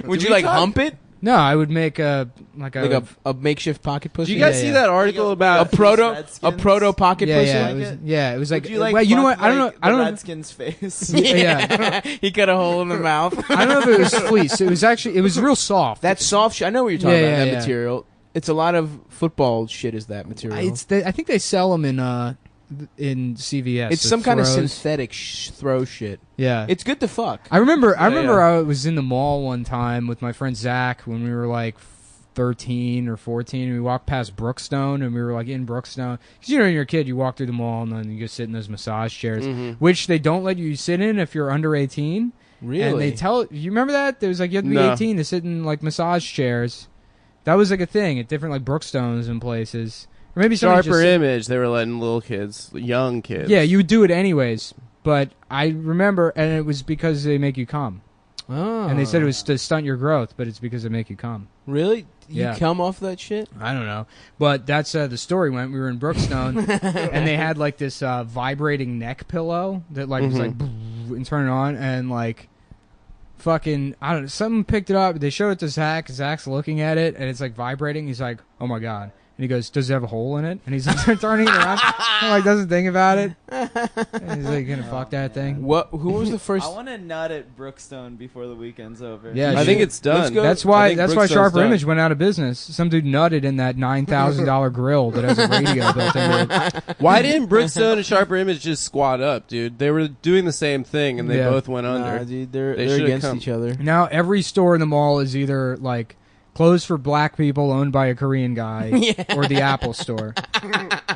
Would you like hump it No, I would make a like a makeshift pocket pussy? Did you guys Yeah, see yeah. that article about a proto Redskins? pocket yeah, pussy? yeah, like it was, it? yeah, it was like, would you like, well, you know fuck, what? I don't know. like, I don't the know. Redskins' face. Yeah. He cut a hole in the mouth. I don't know if it was fleece. It was actually, it was real soft. That soft shit. I know what you're talking Yeah, about. yeah, That yeah. material. It's a lot of football shit. Is that material? I think they sell them in CVS. It's the some kind of throws. synthetic throw shit. Yeah. It's good to fuck. I remember Yeah. I was in the mall one time with my friend Zach when we were like 13 or 14, and we walked past Brookstone, and we were like in Brookstone. Because you know, when you're a kid, you walk through the mall and then you go sit in those massage chairs, which they don't let you sit in if you're under 18. Really? And they tell you remember that? There was like you have to be No. 18 to sit in like massage chairs. That was like a thing at different like Brookstones and places. Or maybe somebody Sharper just Image. They were letting little kids, young kids. yeah, you would do it anyways. But I remember, and it was because they make you come. Oh. And they said it was to stunt your growth, but it's because they make you come. Really? You Yeah. come off that shit? I don't know. But that's the story went. We were in Brookstone, and they had like this vibrating neck pillow that like was like and turn it on, and like fucking I don't know. Someone picked it up. They showed it to Zach. Zach's looking at it, and it's like vibrating. He's like, "Oh my god." And he goes, "Does it have a hole in it?" And he's like turning it around, and like doesn't think about it. And he's like, "Gonna fuck that thing." What? Who was the first? I want to nut at Brookstone before the weekend's over. Yeah, I think it's done. Let's go. That's I why. think That's why Brookstone's Sharper done. Image went out of business. Some dude nutted in that $9,000 grill that has a radio built into it. Why didn't Brookstone and Sharper Image just squat up, dude? They were doing the same thing, and they Yeah. both went Nah, under. dude, They they're should've against come. each other. Now every store in the mall is either like closed for black people owned by a Korean guy, or the Apple Store.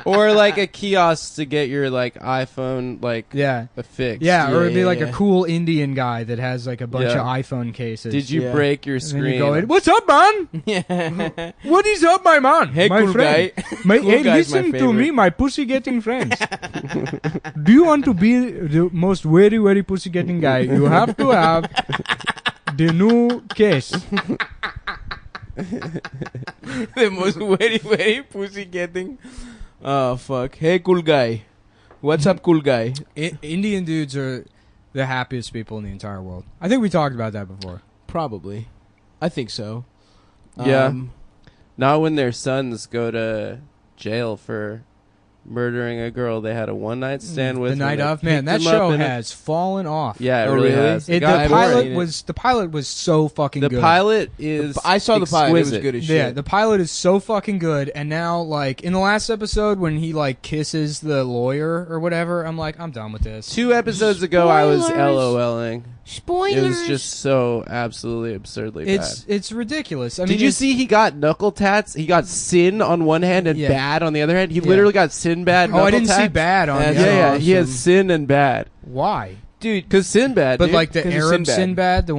Or like a kiosk to get your like iPhone like Yeah. a fix. Yeah, or it'd be yeah, like yeah. a cool Indian guy that has like a bunch Yeah. of iPhone cases. Did you Yeah. break your And then screen? you go, "What's up, man? Yeah. What is up, my man? Hey, my cool friend. guy. My, Cool hey, guy's my listen to favorite. me, my pussy getting friends. Do you want to be the most very, very pussy getting guy? You have to have the new case. The most very pussy getting. Oh fuck! Hey, cool guy. What's up, cool guy? Indian dudes are the happiest people in the entire world. I think we talked about that before. Probably. I think so. Yeah. Not when their sons go to jail for murdering a girl they had a one-night stand with. The night when they of, man, picked that them up show in a- has fallen off. Yeah, it Oh, really really? has. The God, I've pilot seen it. was so fucking The good. pilot is. I saw the pilot. It was exquisite. good as shit. Yeah, the pilot is so fucking good, and now like in the last episode when he like kisses the lawyer or whatever, I'm like, I'm done with this. 2 episodes ago, I was Spoilers. LOLing. Spoilers. It was just so absolutely absurdly It's ridiculous. I mean, Did you it's- see he got knuckle tats? He got sin on one hand and Yeah. bad on the other hand. He Yeah. literally got sin-bad Oh, knuckle I didn't see tats. bad on That's the Yeah, other. yeah. He has awesome. sin and bad. Why? Dude, Because Sinbad, But dude. like the 'cause of Arab Sinbad. Sinbad, the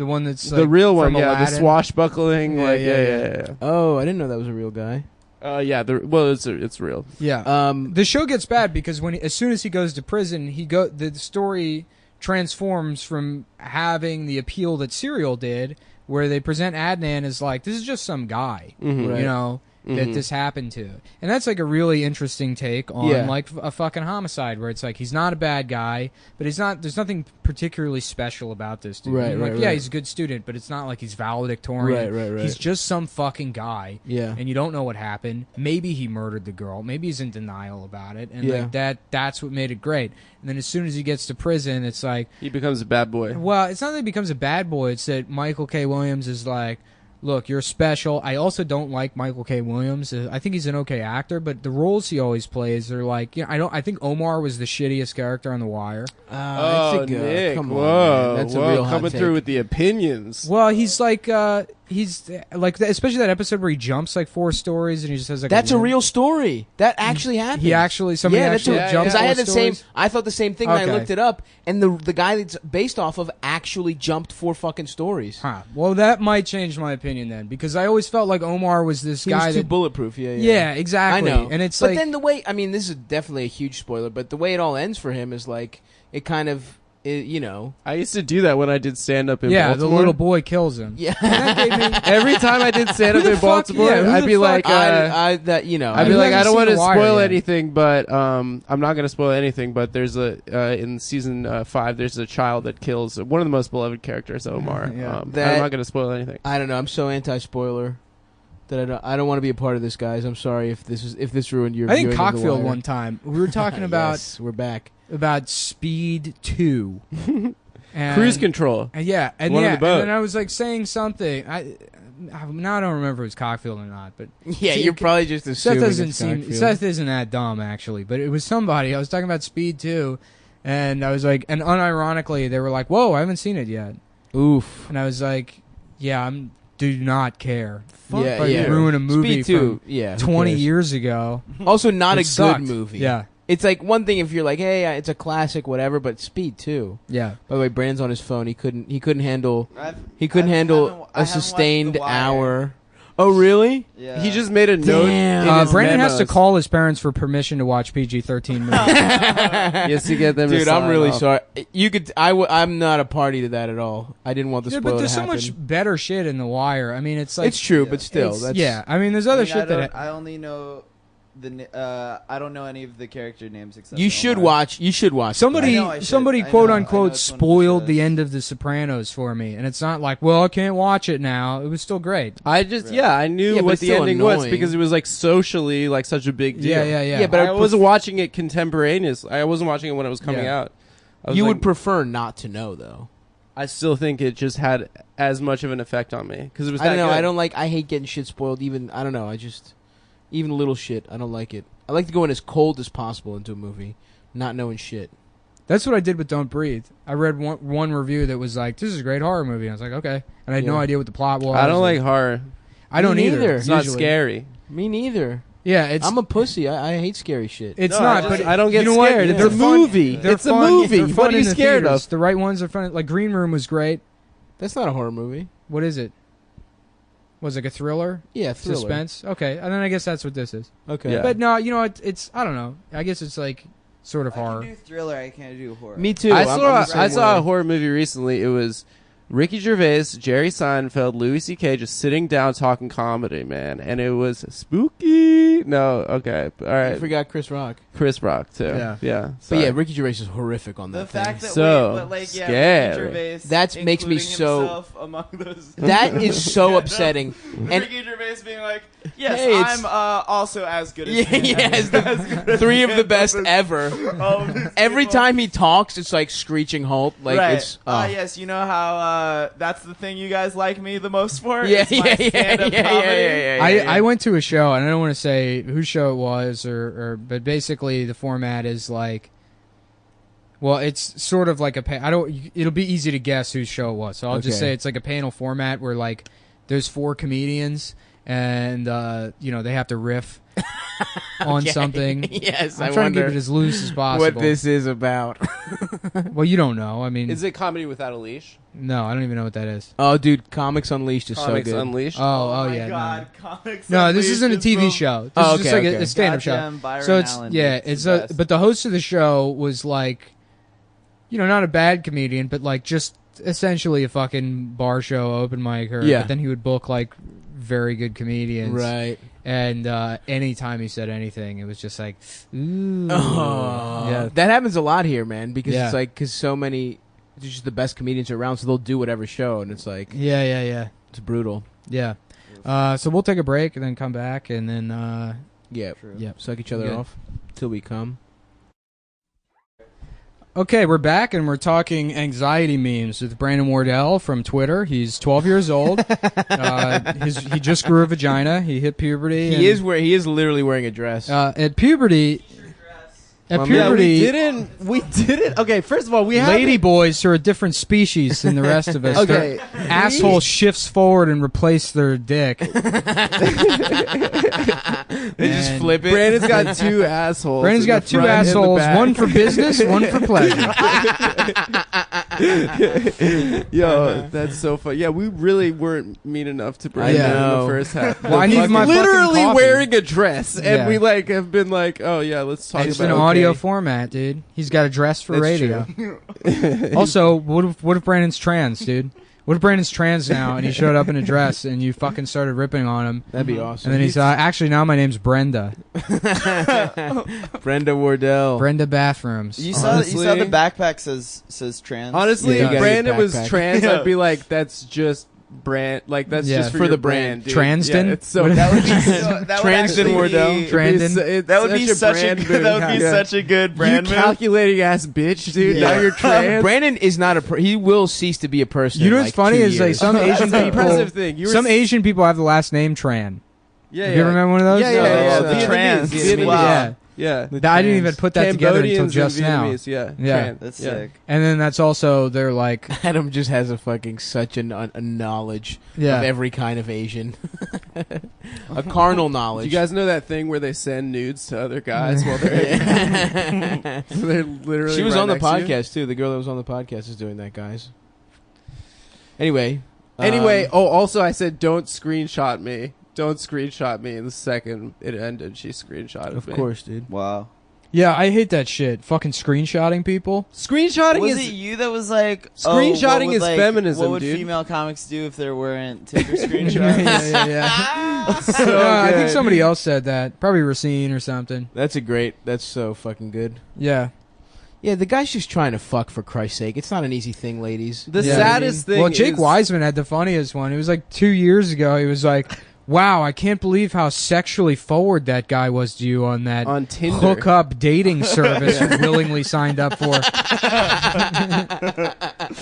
one that's like, the real one, from yeah, the Aladdin. swashbuckling, Yeah, like yeah, yeah. oh, I didn't know that was a real guy. Yeah, well, it's real. Yeah. The show gets bad because as soon as he goes to prison, the story transforms from having the appeal that Serial did, where they present Adnan as like, this is just some guy, Mhm. Right. you know, that this happened to. And that's like a really interesting take on Yeah. like a fucking homicide where it's like he's not a bad guy, but there's nothing particularly special about this dude. Right, I mean, right, like, yeah, right. he's a good student, but it's not like he's valedictorian. Right. He's just some fucking guy. Yeah. And you don't know what happened. Maybe he murdered the girl. Maybe he's in denial about it. And Yeah. like that's what made it great. And then as soon as he gets to prison, it's like, He becomes a bad boy. well, it's not that he becomes a bad boy. It's that Michael K. Williams is like, look, you're special. I also don't like Michael K. Williams. I think he's an okay actor, but the roles he always plays are like, you know, I think Omar was the shittiest character on The Wire. I think, Nick, come on, whoa, man. That's whoa, a real hot coming take. through with the opinions. Well, he's like, he's like, especially that episode where he jumps like 4 stories and he just has like That's a limp. real story. That actually happened. Somebody actually that's jumped. because I had 4 the same. stories? I thought the same thing when I Okay. looked it up, and the guy that's based off of actually jumped 4 fucking stories. Huh. Well, that might change my opinion then, because I always felt like Omar was this He guy was too that. bulletproof. Yeah, Yeah, exactly. I know. And it's but like, then the way, I mean, this is definitely a huge spoiler, but the way it all ends for him is like it kind of, you know, I used to do that when I did stand up in yeah, Baltimore. the little boy kills him. yeah. Every time I did stand up Who the in fuck- Baltimore, yeah, who I'd the be fuck- like, I that you know, I'd be Who like, I hasn't don't want seen to The Wire spoil yet? anything, but I'm not going to spoil anything. But there's in season 5, there's a child that kills one of the most beloved characters, Omar. Yeah. I'm That- not going to spoil anything. I don't know. I'm so anti-spoiler that I don't want to be a part of this, guys. I'm sorry if this ruined your. I think viewing of The Cockfield Wire. one time we were talking about Yes, we're back. Speed 2. And, Cruise control. Yeah, and One on yeah, the boat. and then I was like saying something. Now I don't remember if it was Cockfield or not, but Yeah, See, you're probably just Seth assuming doesn't it's seem. Cockfield. Seth isn't that dumb actually, but it was somebody. I was talking about Speed 2, and I was like, and unironically they were like, "Whoa, I haven't seen it yet," Oof. and I was like, "Yeah, do not care." Yeah, Like, yeah. ruin a movie Speed 2. from Yeah. who 20 cares? years ago. Also, not It a sucked. good movie. Yeah, It's like one thing if you're like, hey, it's a classic, whatever. But Speed 2. yeah. By the way, Brandon's on his phone. He couldn't handle I a haven't watched sustained The Wire. hour. Oh, really? Yeah. He just made a note. Damn. in his Brandon has to memos. call his parents for permission to watch PG-13 movies. Yes, to get them. to Dude, I'm sign really off. sorry. You could. I'm not a party to that at all. I didn't want the Yeah, spoiler but there's to so happen. much better shit in The Wire. I mean, it's like It's true, Yeah. but still, it's- that's yeah. I mean, there's other I mean, shit that I only know I don't know any of the character names except You should Omar. watch. You should watch. somebody I should. somebody I know. quote I know unquote it's one of the spoiled the shows. end of The Sopranos for me, and it's not like, well, I can't watch it now. It was still great. I just Right. I knew Yeah, but what it's the still ending was annoying. because it was like socially like such a big deal. Yeah. Yeah, but I wasn't watching it contemporaneously. I wasn't watching it when it was coming Yeah. out. I was You like, would prefer not to know, though. I still think it just had as much of an effect on me because it was. I don't that know. good. I don't like. I hate getting shit spoiled. Even I don't know. Even little shit. I don't like it. I like to go in as cold as possible into a movie, not knowing shit. That's what I did with Don't Breathe. I read one review that was like, "This is a great horror movie." And I was like, "Okay," and I had no Yeah. idea what the plot was. I don't like horror. I don't Me either. neither. It's not usually. scary. Me neither. Yeah, it's I'm a pussy. I hate scary shit. it's No, not. I but don't get you know scared. What? It's They're a fun- movie. they're It's a fun- movie. they're What fun are you in the scared theaters. of? The right ones are fun. Like Green Room was great. That's not a horror movie. What is it? Was it like a thriller? Yeah, thriller. Suspense? Okay, and then I guess that's what this is. Okay. Yeah. But no, you know, it's I don't know. I guess it's like sort of I horror. can do thriller. I can't do horror. Me too. I I'm the saw same a way. horror movie recently. It was Ricky Gervais, Jerry Seinfeld, Louis C.K. just sitting down talking comedy, man, and it was spooky. No, okay, all I right. forgot Chris Rock. Chris Rock too. Yeah. yeah. But sorry. yeah, Ricky Gervais is horrific on The that fact thing. that So wait, but like yeah, scary. Ricky Gervais That makes me including so- himself among those. That is so upsetting. And Ricky Gervais being like, yes, Hey, it's- I'm also as good as yeah, him. yes, As good as three of him. the best ever. All of these Every people. time he talks, it's like screeching halt. Like right. it's. Oh. Yes, you know how that's the thing you guys like me the most for? Yeah, It's my stand-up comedy. I went to a show, and I don't want to say whose show it was, but basically the format is like, well, it's sort of like it'll be easy to guess whose show it was. So I'll just Okay. say it's like a panel format where like there's 4 comedians, and they have to riff on Okay. something. Yes, I'm I trying to wonder keep it as loose as possible. what this is about. Well, you don't know. I mean, Is it comedy without a leash? no, I don't even know what that is. Oh, dude, Comics Unleashed is Comics so good. Unleashed. Oh, my yeah, God. Comics no, this isn't a Unleashed TV is show. This Oh, is just okay, like okay. a stand-up show. Goddamn Byron So it's Allen, yeah, dude. it's the a best. but the host of the show was like, not a bad comedian, but like just essentially a fucking bar show open micer. Yeah. But then he would book like very good comedians, Right. And anytime he said anything, it was just like, ooh, Oh, yeah, that happens a lot here, man. Because Yeah. it's like so many, it's just the best comedians around, so they'll do whatever show, and it's like yeah. it's brutal. So we'll take a break and then come back, and then Yeah. True. yeah. Suck each other Good. off till we come. Okay, we're back, and we're talking anxiety memes with Brandon Wardell from Twitter. He's 12 years old. He just grew a vagina. He hit puberty. He is literally wearing a dress. At puberty, At My man. Yeah, puberty, we didn't. Okay, first of all, we have lady boys are a different species than the rest of us. Okay, Their asshole shifts forward and replace their dick. They just And flip it. Brandon's got two assholes. Brandon's in got the two front and the assholes, back. one for business, one for pleasure. Yo, that's so fun. Yeah, we really weren't mean enough to Brandon I in know. the first half. Well, I needed my fucking literally coffee. wearing a dress, and Yeah. we like have been like, oh yeah, let's talk It's about an it. audio Okay. format, dude. He's got a dress for That's radio. Also, what if Brandon's trans, dude? What if Brandon's trans now and he showed up in a dress and you fucking started ripping on him? That'd be awesome. And then he's actually now my name's Brenda. Brenda Wardell. Brenda Bathrooms. You saw Honestly- the backpack says trans. Honestly, Yeah, you if gotta Brandon get was backpack. trans, Yeah. I'd be like, that's just brand. Like that's Yeah. just For your the brand. dude. Transden? Yeah, it's so What- that would be that would Transden actually Wardell. be, Trans- It's that would be such such a brand good, move. that would be Yeah. such a good brand you move. calculating ass bitch, dude. Yeah. Now you're trans. Brandon is not he will cease to be a person. You know in, what's like, funny 2 is like years. some That's Asian an people. impressive thing. You were Some s- Asian people have the last name Tran. Yeah, You ever remember one of those? Yeah, yeah, No, yeah. the trans. Vietnamese. Wow. Yeah. Yeah. I didn't even put that together until Cambodians just and now. Vietnamese, yeah. Yeah. Trans. That's Yeah. sick. And then that's also they're like, Adam just has a fucking such a knowledge yeah. of every kind of Asian, a carnal knowledge. Do you guys know that thing where they send nudes to other guys while they're Yeah. they're literally She was right on the next to you? podcast too. The girl that was on the podcast is doing that, guys. Anyway. Anyway, also I said don't screenshot me. Don't screenshot me. And the second it ended, she screenshotted of me. course, dude. Wow. Yeah, I hate that shit. Fucking screenshotting people. Screenshotting Was is it you that was like Screenshotting what would, is like, feminism, What would dude. female comics do if there weren't Tinder yeah, screenshots? yeah. so I think good. somebody else said that. Probably Racine or something. That's so fucking good. Yeah. Yeah, the guy's just trying to fuck for Christ's sake. It's not an easy thing, ladies. The Yeah. saddest thing. Well, Jake is, Wiseman had the funniest one. It was like 2 years ago. He was like, wow, I can't believe how sexually forward that guy was to you on that on Tinder. hookup dating service you willingly signed up for.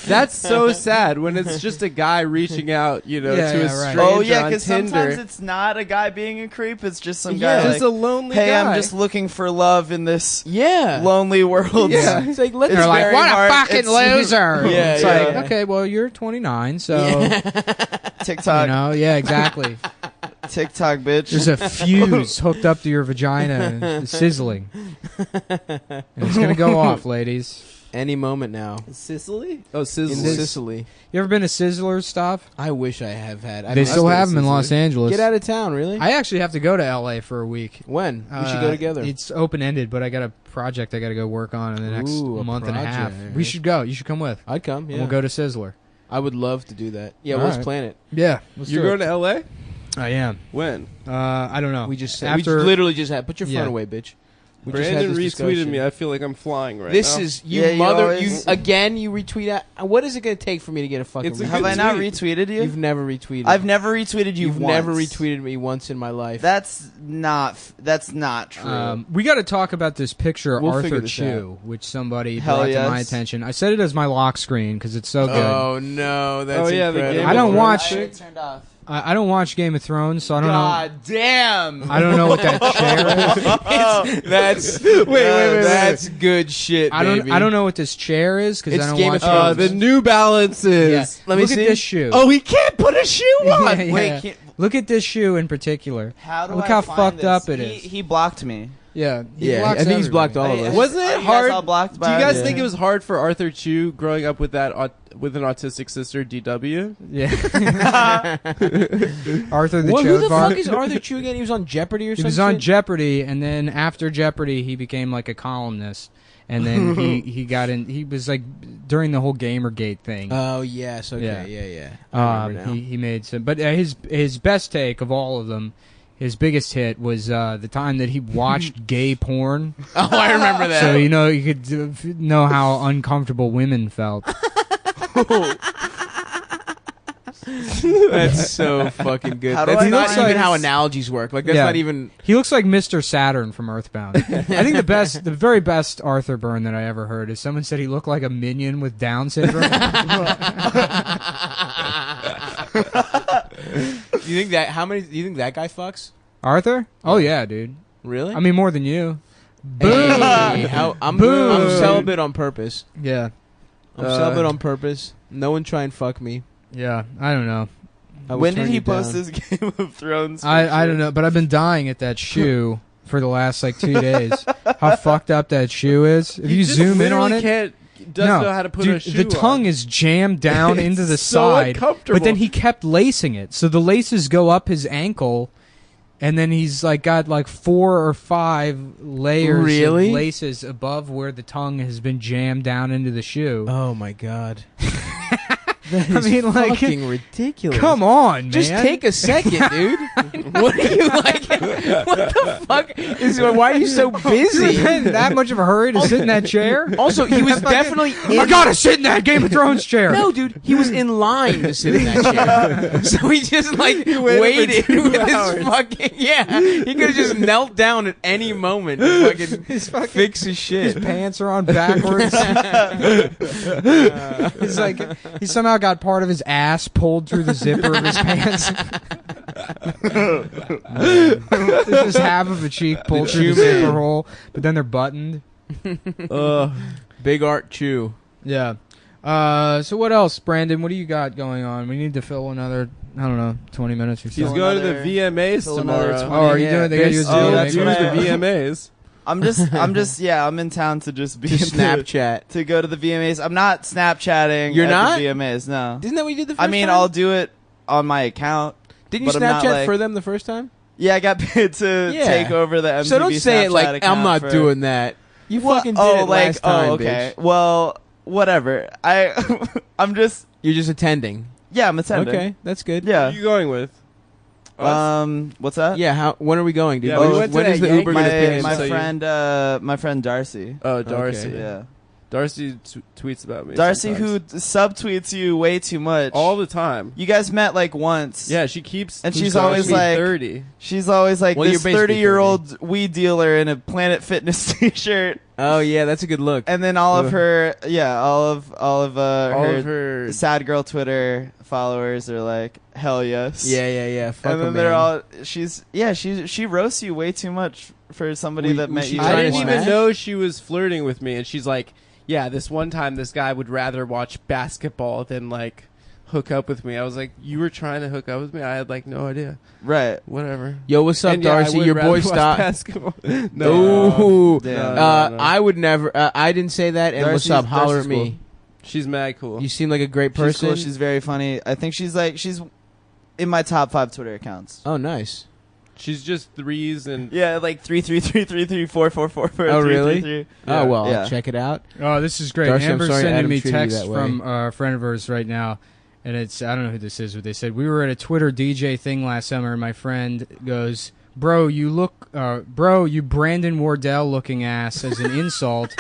That's so sad when it's just a guy reaching out, Yeah, to a yeah, right. stranger Oh yeah, on because Tinder. sometimes it's not a guy being a creep. It's just some yeah, guy just like, a lonely hey, guy. I'm just looking for love in this Yeah. lonely world. Yeah. It's like, let's It's They're like, very what hard. a fucking It's- loser. Yeah, it's yeah. like, okay, well, you're 29, so, TikTok, you know, yeah, exactly. TikTok, bitch. There's a fuse hooked up to your vagina and it's sizzling. And it's going to go off, ladies. Any moment now. Sicily? Oh, In Sicily. Sicily. You ever been to Sizzler's stuff? I wish I have had. I They mean, still been have to them in Los Sicily. Angeles. Get out of town, really? I actually have to go to LA for a week. When? We should go together. It's open ended, but I got a project I got to go work on in the next Ooh, a month and a half. project. We should go. You should come with. I'd come, yeah. And we'll go to Sizzler. I would love to do that. Yeah, All let's right. plan it. Yeah, You're going to LA? I am. When? I don't know. We just said, After we literally just had, put your phone Yeah. away, bitch. We just had Brandon this retweeted discussion. me. I feel like I'm flying right This now. is, you Yeah, you mother, always- you, again, you retweet out. What is it going to take for me to get a fucking It's a retweet? Have good I not tweet. retweeted you? You've never retweeted. I've never retweeted you You've once. never retweeted me once in my life. That's not true. we got to talk about this picture of We'll figure Arthur this Chu, which somebody Hell brought to my yes. attention. I set it as my lock screen because it's so good. Oh, no. That's Oh, yeah, the incredible. Game I don't of watch- I turned off. I don't watch Game of Thrones, so I don't know. God damn. I don't know what that chair is. That's wait. That's good shit, I baby. don't know what this chair is because It's I don't Game watch of Thrones. Thrones. the New Balances. Yeah. Let me Look see. at this shoe. Oh, he can't put a shoe on. Yeah, yeah. Wait, can't, Look at this shoe in particular. how do Look I how find fucked this? up it He- is. He blocked me. Yeah, he Yeah, blocks I think he's blocked all everybody. of us. Wasn't Are it you guys hard? all blocked Do by you guys it? think it was hard for Arthur Chu growing up with that with an autistic sister, DW? Yeah. Arthur the Who the Chodvar. fuck is Arthur Chu again? He was on Jeopardy or He something? was on Jeopardy, and then after Jeopardy, he became like a columnist. And then he got in. He was like during the whole GamerGate thing. Oh, yes. Okay. Yeah. Yeah. I remember now. He made some, but his best take of all of them, his biggest hit was the time that he watched gay porn. Oh, I remember that. So you could know how uncomfortable women felt. That's so fucking good. How do That's I not find even this? how analogies work. Like, that's Yeah. not even... He looks like Mr. Saturn from Earthbound. I think the very best Arthur burn that I ever heard is someone said he looked like a minion with Down syndrome. You think that... How many... Do you think that guy fucks? Arthur? Oh yeah, dude. Really? I mean, more than you. Boom. Hey, I'm celibate on purpose. Yeah. I'm celibate on purpose. No one try and fuck me. Yeah. I don't know. I will When did turn he you post down. his Game of Thrones? I don't know, but I've been dying at that shoe for the last like 2 days. How fucked up that shoe is. If you just zoom in on literally it, doesn't know how to put dude, a shoe the tongue on. is jammed down into the It's so side. uncomfortable. But then he kept lacing it, so the laces go up his ankle, and then he's like got like 4 or 5 layers Really? of laces above where the tongue has been jammed down into the shoe. Oh my god. That I is mean, like, fucking ridiculous. Come on, man! Just take a second, dude. What are you like? What the fuck? Why are you so busy? in that much of a hurry to sit in that chair? Also, he was definitely I gotta sit in that Game of Thrones chair. No, dude, he was in line to sit in that chair. So he just like waited for 2 with hours. his fucking He could have just knelt down at any moment to fucking fix his His shit. pants are on backwards. He's like, he somehow got part of his ass pulled through the zipper of his pants. There's just half of a cheek pulled through the zipper hole, but then they're buttoned. Big Art Chew. Yeah. So what else, Brandon? What do you got going on? We need to fill another, I don't know, 20 minutes or so. He's going to the VMAs fill another tomorrow. 20. Oh, are you doing? They got you a Oh, Zoom. that's Here's what the I- VMAs. I'm in town to just be To Snapchat. to go to the VMAs. I'm not Snapchatting. You're at not? the VMAs. No. Isn't that what you did the first I mean, time? I'll do it on my account. Didn't you but I'm not, Snapchat like- for them the first time? Yeah, I got paid to Yeah. take over the MTV So don't say it Snapchat like, I'm account not for- doing that. You Well, fucking did it last time, okay. bitch. Well, whatever. I'm just You're just attending. yeah, I'm attending. Okay, that's good. Who Yeah. are you going with? What's that? Yeah, when are we going, dude? Yeah, When- we went to when that is the Yankee Uber going to pick My us up? my friend Darcy. Oh, Darcy. Okay. Yeah. Darcy tweets about me. Darcy sometimes. who subtweets you way too much. all the time. You guys met like once. Yeah, she keeps. And she's calling always me like- 30. She's always like Well, this you're basically 30-year-old weed dealer in a Planet Fitness t-shirt, Oh, yeah, that's a good look. and then all of her, all her of her. sad girl Twitter followers are like, hell yes. Yeah. Fuck And then 'em, they're man. all she roasts you way too much for somebody Was that met she you. trying I to didn't even smash? know she was flirting with me, and she's like, "Yeah, this one time, this guy would rather watch basketball than like hook up with me." I was like, "You were trying to hook up with me?" I had like no idea. Right. Whatever. Yo, what's up, And yeah, I Darcy? would Your rather boy watch stopped. basketball. Ooh. No, Damn. no. I would never. I didn't say that. And what's up? Holler at Darcy's me. She's mad cool. You seem like a great She's person. cool. She's very funny. I think she's in my top 5 Twitter accounts. Oh, nice. She's just threes and Yeah, like 333334444. Oh, really? 333. Oh, well, Yeah. I'll check it out. Oh, this is great. Darcy, I'm Amber's sorry sending Adam me treated you texts that way. from a friend of hers right now, and it's I don't know who this is, but they said we were at a Twitter DJ thing last summer, and my friend goes, "Bro, you Brandon Wardell looking ass," as an insult,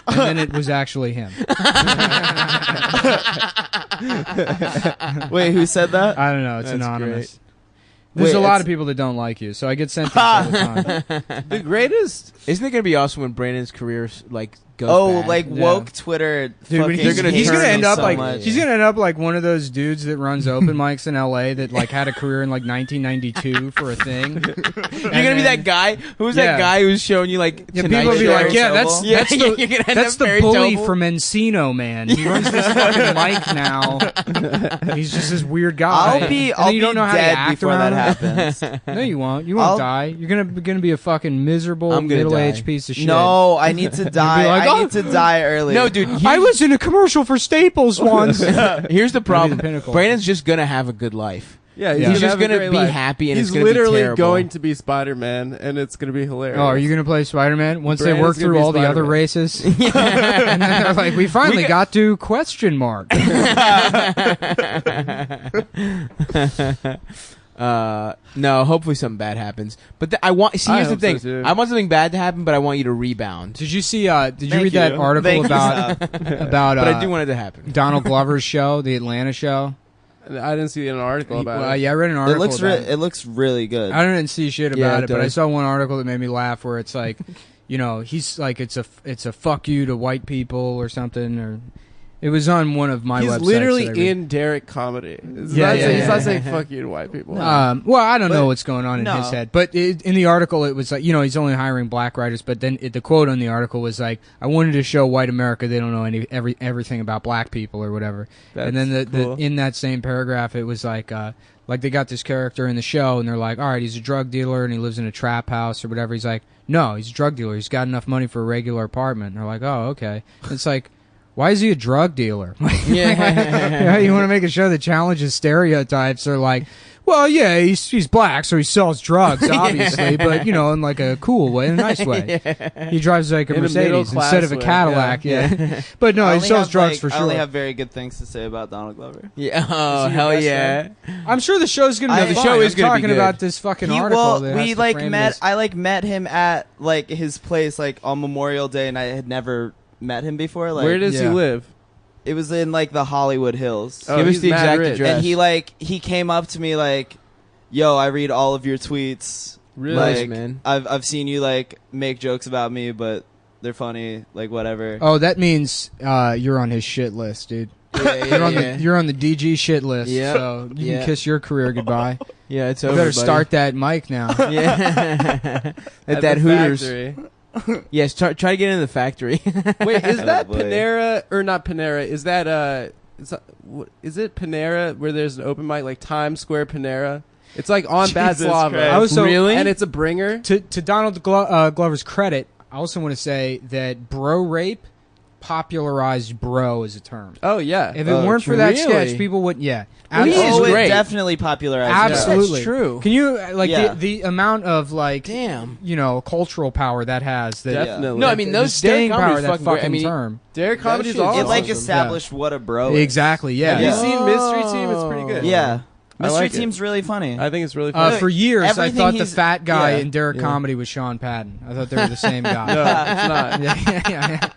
and then it was actually him. Wait, who said that? I don't know. It's That's anonymous. There's Wait, a lot it's- of people that don't like you, so I get sent these all the time. the greatest. Isn't it going to be awesome when Brandon's career like goes Oh, bad? like Yeah. woke Twitter. Dude, when fucking They're gonna he's turn gonna end me up so like much. he's gonna end up like one of those dudes that runs open mics in LA that like had a career in like 1992 for a thing. You're gonna be that guy. Who's Yeah. that guy who's showing you like Yeah, Tonight people will be Show? like, yeah, Noble? Yeah, that's you're the gonna end that's up the Barry bully Noble. from Encino, man. He runs this fucking mic now. He's just this weird guy. I'll be And then you don't know how to dead act before that around him. happens. No, you won't. You won't I'll- die. You're gonna be a fucking miserable I'm gonna middle-aged die. piece of shit. No, I need to die. like, I "Oh." need to die early. No, dude. I was in a commercial for Staples once. Here's the problem. the pinnacle. Brandon's just gonna have a good life. Yeah, Yeah. He's just have a gonna great be life. happy, and He's it's gonna be literally terrible. going to be Spider-Man, and it's going to be hilarious. Oh, are you gonna play Spider-Man once they Brandon's work gonna through be all the other Spider-Man. races? And then they're like, we finally got to question mark. No, hopefully something bad happens. But I want. See, I here's the hope thing. so, too. I want something bad to happen, but I want you to rebound. Did you see? Did you Thank read that you. article Thank you, about about But I do want it to happen. Donald Glover's show, the Atlanta show? I didn't see an article about Well, it. yeah, I read an It article. looks about it. it looks really good. I didn't see shit Yeah, about it it, but I does. saw one article that made me laugh where it's like, you know, he's like, it's a fuck you to white people or something, or It was on one of my He's websites. literally that I read. in Derek comedy. He's Yeah, not yeah, saying, yeah. He's not saying fuck you to white people. Well, I don't But- know what's going on in no. his head, but in the article, it was like, he's only hiring black writers. But then the quote on the article was like, "I wanted to show white America they don't know everything about black people or whatever." That's and then the cool. in that same paragraph, it was like they got this character in the show, and they're like, "All right, he's a drug dealer and he lives in a trap house or whatever." He's like, "No, he's a drug dealer. He's got enough money for a regular apartment." And they're like, "Oh, okay." It's like, why is he a drug dealer? Yeah. You want to make a show that challenges stereotypes? Or like, well, yeah, he's black, so he sells drugs, obviously, but in like a cool way, in a nice way. He drives like a In a Mercedes middle-class instead of a way, Cadillac. Yeah, but no, I he only sells have, drugs like, for I only sure. have very good things to say about Donald Glover. Yeah. Oh, Is he your hell best yeah. I'm sure the show's gonna be The fine. show is I'm gonna be talking good. about this fucking He article. well, that has we to like frame met. this. I like met him at like his place like on Memorial Day, and I had never met him before. Like, Where does he Yeah. live? it was in like the Hollywood Hills. Oh, Give us he's the mad exact rich. address. And he came up to me like, "Yo, I read all of your tweets. Really? Nice, Like, man. I've seen you like make jokes about me, but they're funny. Like whatever." Oh, that means you're on his shit list, dude. You're on the DG shit list. Yeah. So you Yeah. can kiss your career goodbye. Yeah, it's You over. better buddy. start that mic now. Yeah. At that the Hooters. factory. Yes, try to get into the factory. Wait, is that boy. Panera or not Panera? Is that is it Panera where there's an open mic like Times Square Panera? It's like on Bad Jesus Slava. Christ. I was so- Really? And it's a bringer. To Donald Glover's credit, I also want to say that bro rape popularized bro as a term. Oh yeah. If it Oh, weren't for that really? sketch, people wouldn't. Yeah, Well, he is absolutely. it great. definitely popularized. Absolutely. That's true. Can you like Yeah. the amount of like Damn. cultural power that has? That Definitely. No, I mean the those staying Derek power Comedy of that fucking great. fucking I mean, term. Derek Comedy's shit's awesome. It like awesome. established what a bro is. Exactly. Yeah. Have you Yeah. seen Mystery Team? It's pretty good. Yeah, I Mystery like it. Team's really funny. I think it's really funny. For years, I Everything thought the he's- fat guy yeah. in Derek Yeah. Comedy was Sean Patton. I thought they were the same guy. no, it's not. yeah.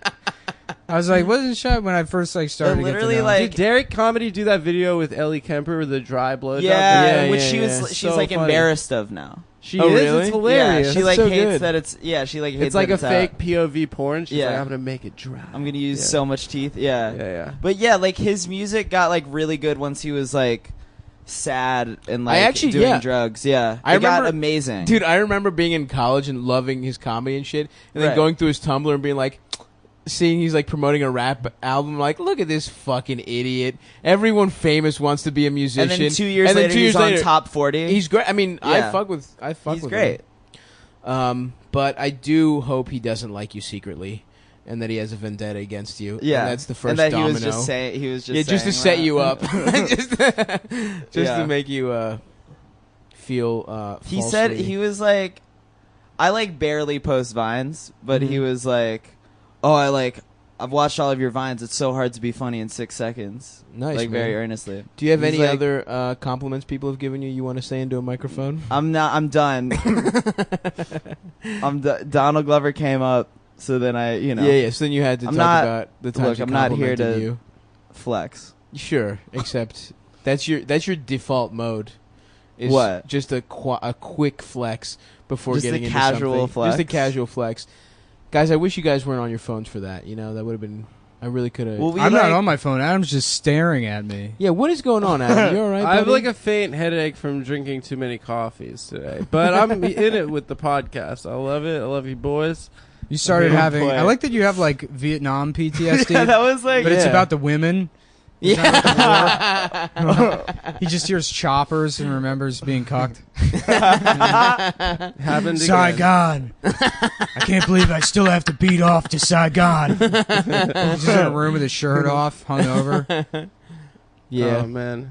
I was like, wasn't Sean when I first like started to get to literally, know him. like- Did Derek Comedy do that video with Ellie Kemper with the dry blowjob? yeah, Yeah, which yeah, she yeah. was. She's So like funny. embarrassed of now. She Oh, is. really? It's hilarious. Yeah, she That's like so hates good. that it's. Yeah, she like hates It's like that a it's fake out. POV porn. She's Yeah. like, I'm gonna make it dry. I'm gonna use Yeah. so much teeth. Yeah. Yeah. But yeah, like his music got like really good once he was like sad and like actually- doing yeah. drugs. Yeah, I it got remember- amazing. Dude, I remember being in college and loving his comedy and shit, and then Right. going through his Tumblr and being like, seeing he's like promoting a rap album, like, look at this fucking idiot. Everyone famous wants to be a musician. and then 2 years And then later, 2 he's years on later, top 40. He's great. I mean, Yeah. I fuck with He's with great. him. But I do hope he doesn't like you secretly, and that he has a vendetta against you. Yeah, and that's the first and that domino. he was just saying. He was just yeah, just to saying set you that. up, just Yeah. to make you feel. He said falsely- he was like, I like barely post vines, but he Mhm. was like, I've watched all of your vines. It's so hard to be funny in 6 seconds. Nice, like man. very earnestly. Do you have He's any like- other compliments people have given you want to say into a microphone? I'm done. Donald Glover came up, so then I, Yeah. So then you had to I'm talk not- about the times look, you I'm not here complimented to- you. flex. Sure, except that's your default mode. Is What? Just a quick flex before Just a getting into casual something. flex? Just a casual flex. Guys, I wish you guys weren't on your phones for that. That would have been. I really could have. Well, we I'm like, not on my phone. Adam's just staring at me. Yeah, what is going on, Adam? You all right? I have buddy? like a faint headache from drinking too many coffees today, but I'm in it with the podcast. I love it. I love you boys. You started Oh, having. boy. I like that you have like Vietnam PTSD, Yeah, that was like. but it's Yeah. about the women. Yeah. He just hears choppers and remembers being cucked. Happened again. Saigon. I can't believe I still have to beat off to Saigon. He's just in a room with his shirt off, hungover. Yeah. Oh man.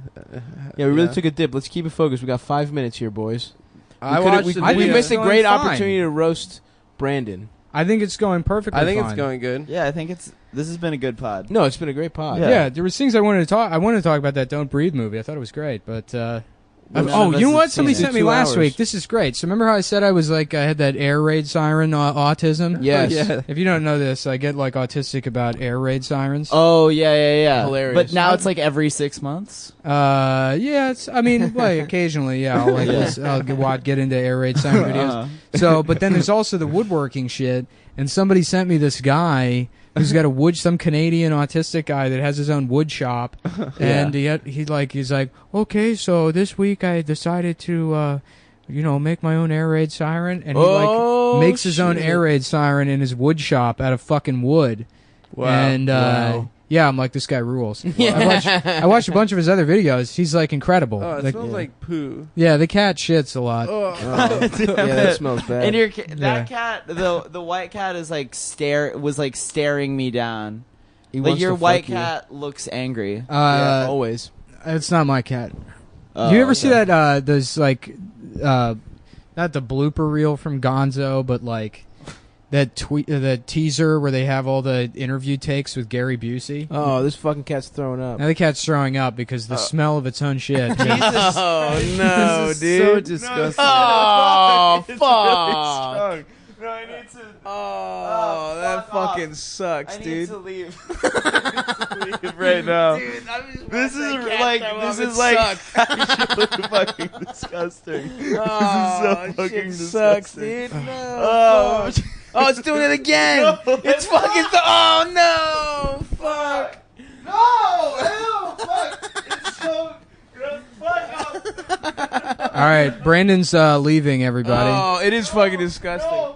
Yeah, we really took a dip. Let's keep it focused. We got 5 minutes here, boys. I We, watched. we, the I we think video. missed a it's great going fine. opportunity to roast Brandon. I think it's going perfectly. I think fine. it's going good. Yeah, I think this has been a good pod. No, it's been a great pod. Yeah. There was things I wanted to talk. I wanted to talk about that "Don't Breathe" movie. I thought it was great, but. None of Oh, us you know have what? seen Somebody it. sent me 2 last hours. week. This is great. So remember how I said I was like I had that air raid siren autism? Yes. Yeah. If you don't know this, I get like autistic about air raid sirens. Oh yeah. Hilarious. But now it's like every 6 months. Yeah. It's. I mean, like occasionally, yeah. I'll like Yeah. I'll get into air raid siren videos. Uh-huh. So, but then there's also the woodworking shit, and somebody sent me this guy who's got some Canadian autistic guy that has his own wood shop, and he's like, okay, so this week I decided to, make my own air raid siren, and he makes his own air raid siren in his wood shop out of fucking wood. Wow. And yeah, I'm like, this guy rules. I watched a bunch of his other videos. He's like incredible. Oh, it smells like poo. Yeah, the cat shits a lot. Yeah, that smells bad. And that cat, the white cat is like staring me down. Like your white cat looks angry. Yeah, always. It's not my cat. Oh, Do you ever okay. see that? There's like, not the blooper reel from Gonzo, but like that the teaser where they have all the interview takes with Gary Busey. Oh, this fucking cat's throwing up. Now the cat's throwing up because the smell of its own shit. Oh no, This is dude! so disgusting. Oh It's fuck! really strong. No, I need to. Oh, that fuck fucking sucks, I need dude. to leave. leave right now. Dude, I'm just This is watching that like cat throw this up. is It like sucks. actually fucking disgusting. Oh, this is so fucking shit disgusting. sucks, dude. No. Oh, fuck. Oh, it's doing it again. No, It's fucking. Oh no! Fuck. no! Ew! Fuck! It's so gross. Fuck up! All right, Brandon's leaving. Everybody. Oh, it is fucking disgusting. No!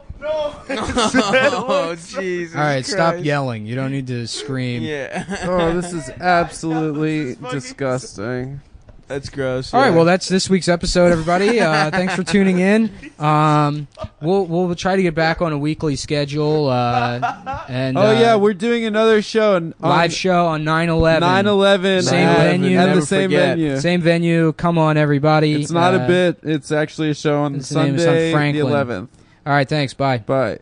Oh, Jesus. All right, stop Christ. yelling. You don't need to scream. Yeah. Oh, this is absolutely fucking disgusting. That's gross. All right, yeah. well, that's this week's episode, everybody. Thanks for tuning in. We'll try to get back on a weekly schedule. And We're doing another show on live show on 9/11. 9/11 Same at- venue. at Never the same forget. venue. Same venue. Come on, everybody. It's not a bit. It's actually a show on It's the name is on Sunday the Franklin. 11th. All right, thanks. Bye. Bye.